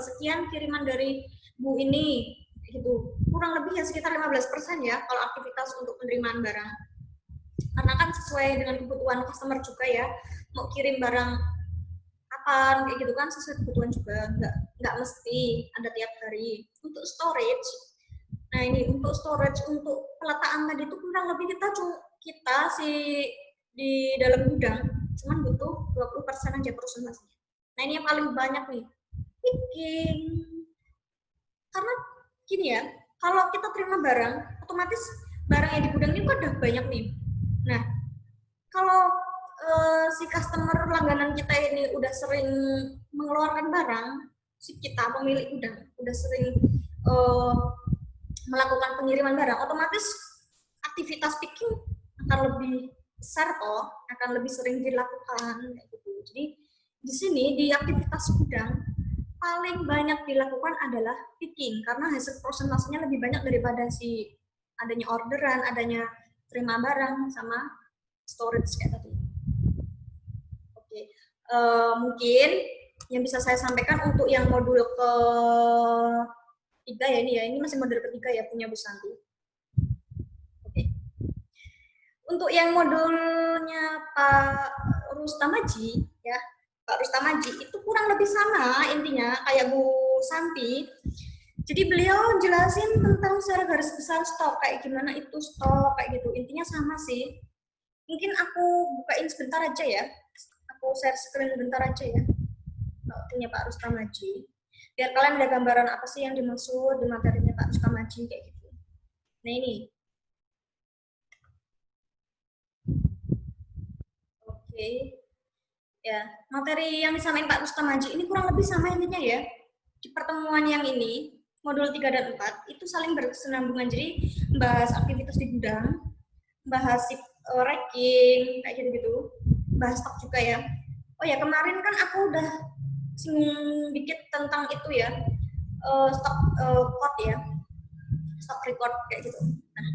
sekian kiriman dari Bu ini, gitu. Kurang lebih ya sekitar 15% ya kalau aktivitas untuk penerimaan barang. Karena kan sesuai dengan kebutuhan customer juga ya, mau kirim barang kapan kayak gitu kan, sesuai kebutuhan juga, nggak mesti ada tiap hari. Untuk storage, nah ini untuk storage, untuk peletaan tadi itu kurang lebih kita di dalam gudang cuman butuh 20% aja persentasenya. Nah, ini yang paling banyak nih, picking. Karena gini ya, kalau kita terima barang, otomatis barang yang di gudang ini udah banyak nih. Nah, kalau si customer langganan kita ini udah sering mengeluarkan barang, si kita pemilik gudang udah sering melakukan pengiriman barang, otomatis aktivitas picking akan lebih besar toh, akan lebih sering dilakukan kayak gitu. Jadi di sini di aktivitas gudang paling banyak dilakukan adalah picking, karena hasil persentasenya lebih banyak daripada si adanya orderan, adanya terima barang sama storage kayak tadi. Oke, mungkin yang bisa saya sampaikan untuk yang modul ketiga ya, ini masih modul ketiga ya punya Bu Santi. Oke. Untuk yang modulnya Pak Rustamaji ya, Pak Rustamaji itu kurang lebih sama intinya kayak Bu Santi. Jadi beliau jelasin tentang secara garis besar stok, kayak gimana itu stok, kayak gitu. Intinya sama sih. Mungkin aku bukain sebentar aja ya. Aku share screen bentar aja ya. Punya Pak Rustamaji. Biar kalian ada gambaran apa sih yang dimaksud di materinya Pak Rustamaji kayak gitu. Nah ini. Oke. Ya, materi yang disampaikan Pak Rustamaji ini kurang lebih sama intinya ya. Di pertemuan yang ini, modul 3 dan 4 itu saling berkesinambungan. Jadi bahas aktivitas di gudang, bahas racking kayak gitu-gitu, bahas stok juga ya. Oh ya, kemarin kan aku udah singgung dikit tentang itu ya, stok code ya, stok record kayak gitu. Nah,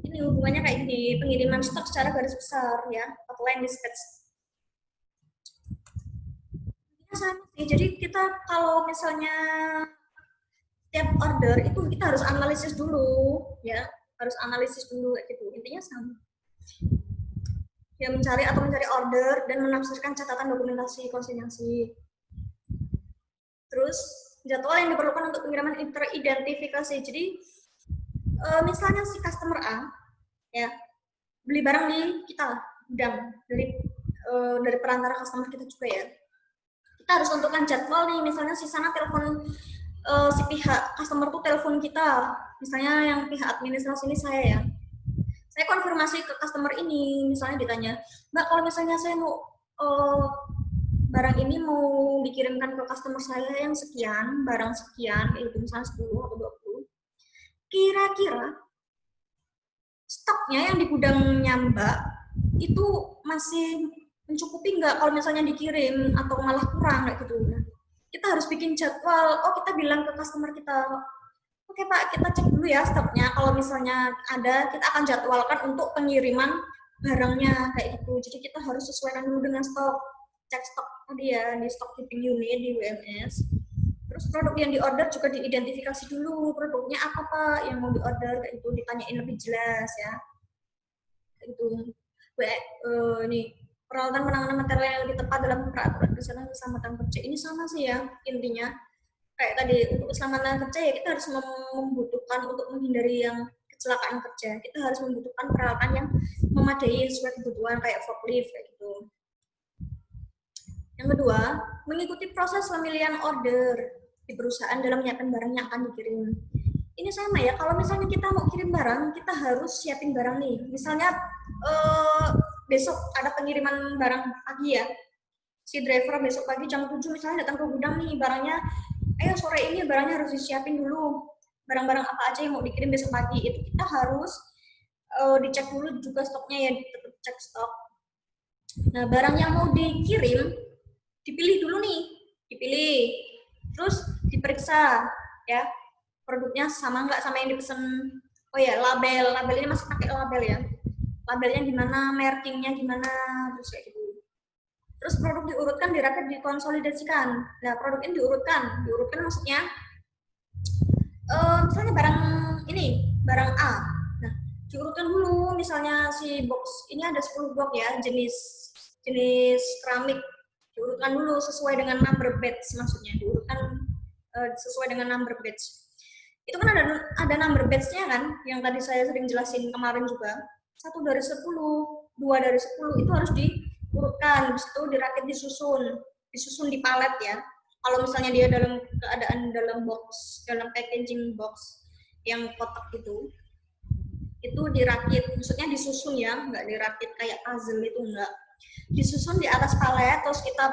ini hubungannya kayak gini, pengiriman stok secara garis besar ya, outline dispatch. Sama sih, jadi kita kalau misalnya tiap order itu kita harus analisis dulu ya, harus analisis dulu kayak gitu, intinya sama ya, mencari order dan menafsirkan catatan dokumentasi konsinyasi. Terus jadwal yang diperlukan untuk pengiriman teridentifikasi. Jadi misalnya si customer A ya beli barang di kita gudang dari perantara customer kita juga ya. Kita harus tentukan jadwal nih, misalnya si sana telepon si pihak customer tuh telepon kita, misalnya yang pihak administrasi ini saya ya. Saya konfirmasi ke customer ini, misalnya ditanya, Mbak kalau misalnya saya mau barang ini mau dikirimkan ke customer saya yang sekian, barang sekian, itu misalnya 10 atau 20, kira-kira stoknya yang di gudangnya Mbak itu masih mencukupi nggak kalau misalnya dikirim atau malah kurang kayak gitu. Nah, kita harus bikin jadwal. Oh, kita bilang ke customer kita, oke Pak, kita cek dulu ya stoknya. Kalau misalnya ada, kita akan jadwalkan untuk pengiriman barangnya kayak gitu. Jadi kita harus sesuaikan dulu dengan stok. Cek stok tadi ya di stock keeping unit di WMS. Terus produk yang diorder juga diidentifikasi dulu, produknya apa Pak yang mau diorder kayak itu, ditanyain lebih jelas ya. Kayak gitu. Ini peralatan penanganan material yang lebih tepat dalam peraturan kesehatan keselamatan kerja. Ini sama sih ya intinya. Kayak tadi untuk keselamatan kerja ya kita harus membutuhkan untuk menghindari yang kecelakaan kerja. Kita harus membutuhkan peralatan yang memadai sesuai kebutuhan kayak forklift kayak gitu. Yang kedua, mengikuti proses pemilihan order di perusahaan dalam menyiapkan barang yang akan dikirim. Ini sama ya, kalau misalnya kita mau kirim barang, kita harus siapin barang nih. Misalnya besok ada pengiriman barang pagi ya, si driver besok pagi jam 7 misalnya datang ke gudang nih, barangnya, ayo sore ini barangnya harus disiapin dulu. Barang-barang apa aja yang mau dikirim besok pagi, itu kita harus dicek dulu juga stoknya ya, tetap cek stok. Nah, barang yang mau dikirim, dipilih dulu nih, dipilih, terus diperiksa ya, produknya sama nggak sama yang dipesan. Oh ya, label ini masih pakai label ya, labelnya gimana, markingnya gimana, terus kayak gitu. Terus produk diurutkan, dirakit, dikonsolidasikan. Nah, produk ini diurutkan maksudnya misalnya barang ini, barang A. Nah, diurutkan dulu, misalnya si box ini ada 10 box ya, jenis keramik. Diurutkan dulu sesuai dengan number batch, maksudnya diurutkan sesuai dengan number batch. Itu kan ada number batch-nya kan, yang tadi saya sering jelasin kemarin juga. 1 dari 10, 2 dari 10 itu harus diurutkan, habis itu dirakit, disusun di palet ya. Kalau misalnya dia dalam keadaan dalam box, dalam packaging box yang kotak itu dirakit, maksudnya disusun ya, nggak dirakit kayak puzzle itu enggak. Disusun di atas palet, terus kita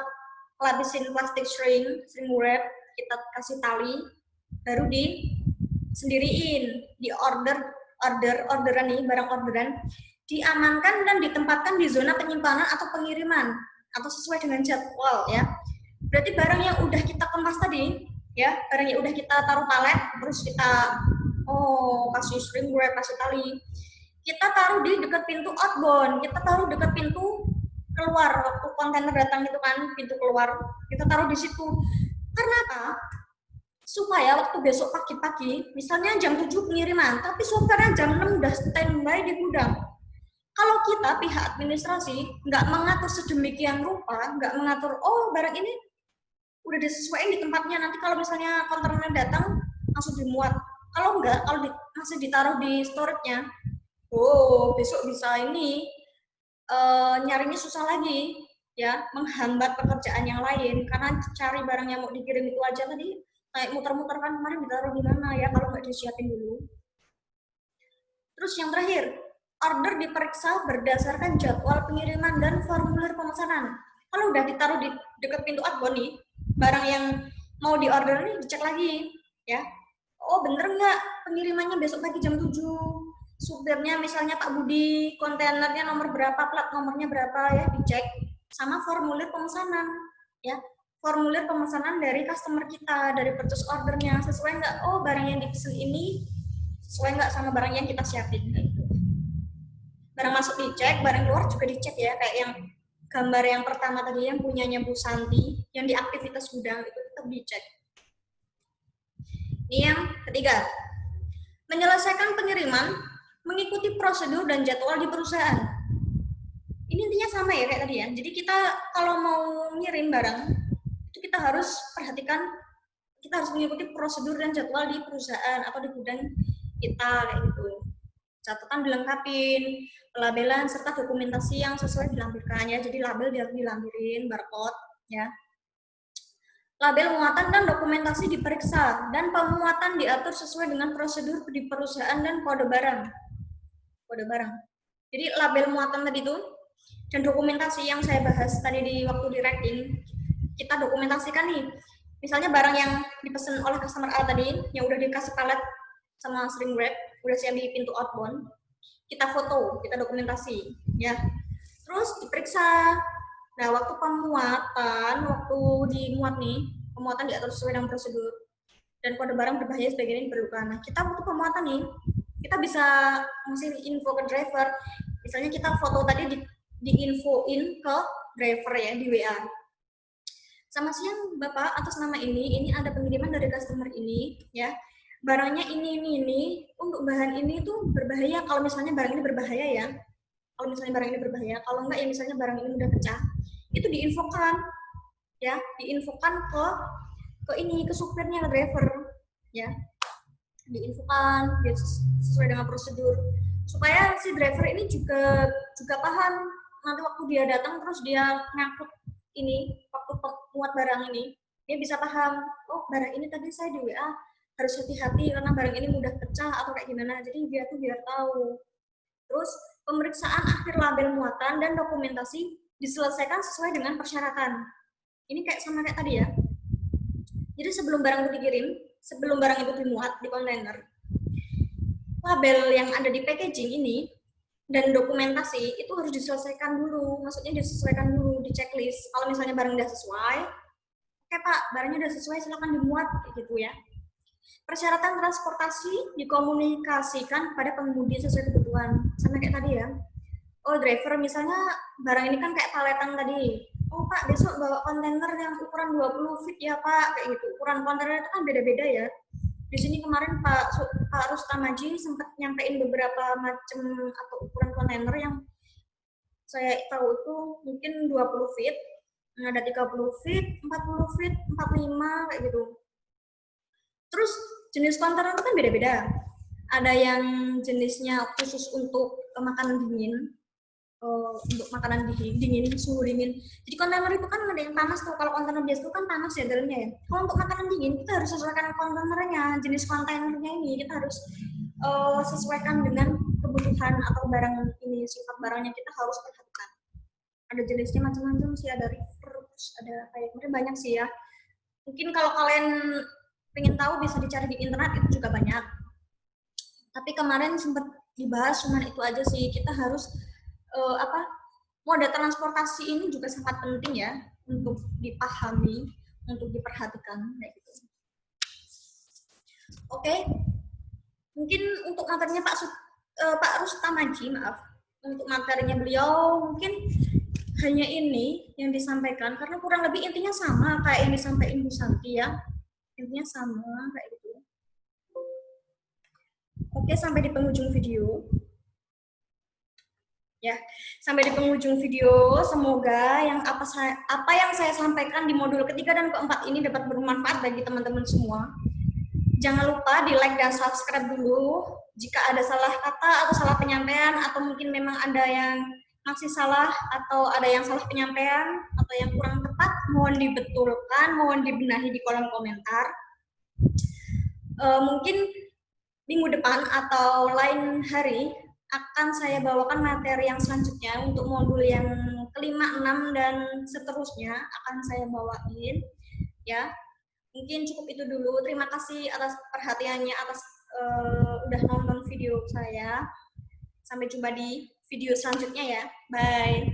lapisin plastik shrink wrap, kita kasih tali, baru sendiriin, di orderan nih, barang orderan diamankan dan ditempatkan di zona penyimpanan atau pengiriman atau sesuai dengan jadwal ya. Berarti barang yang udah kita kemas tadi ya, barang yang udah kita taruh palet, terus kita kasih shrink wrap, kasih tali, kita taruh di dekat pintu outbound, kita taruh dekat pintu keluar waktu kontainer datang itu kan, pintu keluar kita taruh di situ. Karena apa? Supaya waktu besok pagi-pagi, misalnya jam 7 pengiriman, tapi sopirnya jam 6 udah standby di gudang. Kalau kita pihak administrasi nggak mengatur sedemikian rupa, nggak mengatur, oh barang ini udah disesuaikan di tempatnya, nanti kalau misalnya kontainernya datang langsung dimuat. Kalau enggak, kalau masih ditaruh di storage-nya, oh besok bisa ini nyarinya susah lagi, ya, menghambat pekerjaan yang lain karena cari barang yang mau dikirim itu aja tadi kayak muter-muter kan, kemarin ditaruh di mana ya kalau nggak disiapin dulu. Terus yang terakhir, order diperiksa berdasarkan jadwal pengiriman dan formulir pemesanan. Kalau udah ditaruh di dekat pintu outbound nih, barang yang mau diorder nih dicek lagi, ya. Oh bener nggak pengirimannya besok pagi jam 7? Supirnya misalnya Pak Budi, kontainernya nomor berapa, plat nomornya berapa, ya dicek. Sama formulir pemesanan, ya. Formulir pemesanan dari customer kita, dari purchase ordernya, sesuai nggak? Oh barang yang dipesan ini sesuai nggak sama barang yang kita siapin. Barang masuk dicek, barang keluar juga dicek ya, kayak yang gambar yang pertama tadi yang punyanya Bu Santi, yang di aktivitas gudang itu tetap dicek. Ini yang ketiga, menyelesaikan pengiriman mengikuti prosedur dan jadwal di perusahaan. Ini intinya sama ya kayak tadi ya. Jadi kita kalau mau ngirim barang, itu kita harus perhatikan, kita harus mengikuti prosedur dan jadwal di perusahaan atau di gudang kita kayak gitu. Catatan dilengkapin, pelabelan serta dokumentasi yang sesuai dilampirkan ya. Jadi label dia dilampirin, barcode ya. Label muatan dan dokumentasi diperiksa dan pemuatan diatur sesuai dengan prosedur di perusahaan dan kode barang. Kode barang. Jadi label muatan tadi itu dan dokumentasi yang saya bahas tadi di waktu di racking, kita dokumentasikan nih. Misalnya barang yang dipesan oleh customer A tadi yang udah dikasih palet sama shrink wrap, udah siap di pintu outbound, kita foto, kita dokumentasi, ya. Terus diperiksa. Nah, waktu pemuatan, waktu dimuat nih, pemuatan diatur sesuai dengan prosedur dan kode barang berbahaya sebagainya diperlukan. Nah, kita waktu pemuatan nih, kita bisa ngasih info ke driver. Misalnya kita foto tadi diinfoin ke driver ya di WA. Selamat siang Bapak, atas nama ini ada pengiriman dari customer ini, ya. Barangnya ini, untuk bahan ini tuh berbahaya. Kalau misalnya barang ini berbahaya ya, kalau misalnya barang ini berbahaya, kalau enggak ya misalnya barang ini mudah pecah, itu diinfokan, ya, diinfokan ke ini, ke supirnya, ke driver, ya, diinfokan biar sesuai dengan prosedur, supaya si driver ini juga paham nanti waktu dia datang terus dia ngangkut ini, waktu muat barang ini, dia bisa paham, oh barang ini tadi saya di WA harus hati-hati karena barang ini mudah pecah atau kayak gimana, jadi dia tuh biar tahu. Terus pemeriksaan akhir label muatan dan dokumentasi diselesaikan sesuai dengan persyaratan. Ini kayak sama kayak tadi ya. Jadi sebelum barang itu dikirim, sebelum barang itu dimuat di kontainer, label yang ada di packaging ini dan dokumentasi itu harus diselesaikan dulu. Maksudnya disesuaikan dulu di checklist. Kalau misalnya barang udah sesuai, oke Pak, barangnya udah sesuai, silakan dimuat gitu ya. Persyaratan transportasi dikomunikasikan pada pengemudi sesuai kebutuhan. Sama kayak tadi ya. Oh driver misalnya barang ini kan kayak paletan tadi. Oh Pak besok bawa kontainer yang ukuran 20 feet ya Pak, kayak gitu. Ukuran kontainer itu kan beda-beda ya. Di sini kemarin Pak Rustamaji sempat nyampein beberapa macam atau ukuran kontainer yang saya tahu itu mungkin 20 feet, ada 30 feet, 40 feet, 45 kayak gitu. Terus jenis kontainer itu kan beda-beda. Ada yang jenisnya khusus untuk makanan dingin, untuk makanan dingin, suhu dingin. Jadi kontainer itu kan ada yang panas tuh. Kalau kontainer biasa itu kan panas ya dalamnya ya. Kalau untuk makanan dingin kita harus sesuaikan kontainernya, jenis kontainernya ini kita harus sesuaikan dengan kebutuhan atau barang ini, sifat barangnya kita harus perhatikan. Ada jenisnya macam-macam sih, ada river, ada kayak banyak sih ya. Mungkin kalau kalian pengen tahu bisa dicari di internet, itu juga banyak. Tapi kemarin sempat dibahas cuman itu aja sih, kita harus moda transportasi ini juga sangat penting ya untuk dipahami, untuk diperhatikan kayak gitu. Oke. Mungkin untuk materinya Pak Rustamaji, maaf. Untuk materinya beliau mungkin hanya ini yang disampaikan karena kurang lebih intinya sama kayak yang disampaikan Bu Santi ya. Intinya sama kayak gitu. Oke, sampai di penghujung video. Ya, sampai di penghujung video, semoga apa yang saya sampaikan di modul ketiga dan keempat ini dapat bermanfaat bagi teman-teman semua. Jangan lupa di like dan subscribe dulu. Jika ada salah kata atau salah penyampaian atau mungkin memang ada yang masih salah atau ada yang salah penyampaian atau yang kurang tepat, mohon dibetulkan, mohon dibenahi di kolom komentar. Mungkin minggu depan atau lain hari akan saya bawakan materi yang selanjutnya untuk modul yang kelima, 6, dan seterusnya akan saya bawain ya. Mungkin cukup itu dulu. Terima kasih atas perhatiannya, atas udah nonton video saya. Sampai jumpa di video selanjutnya ya. Bye.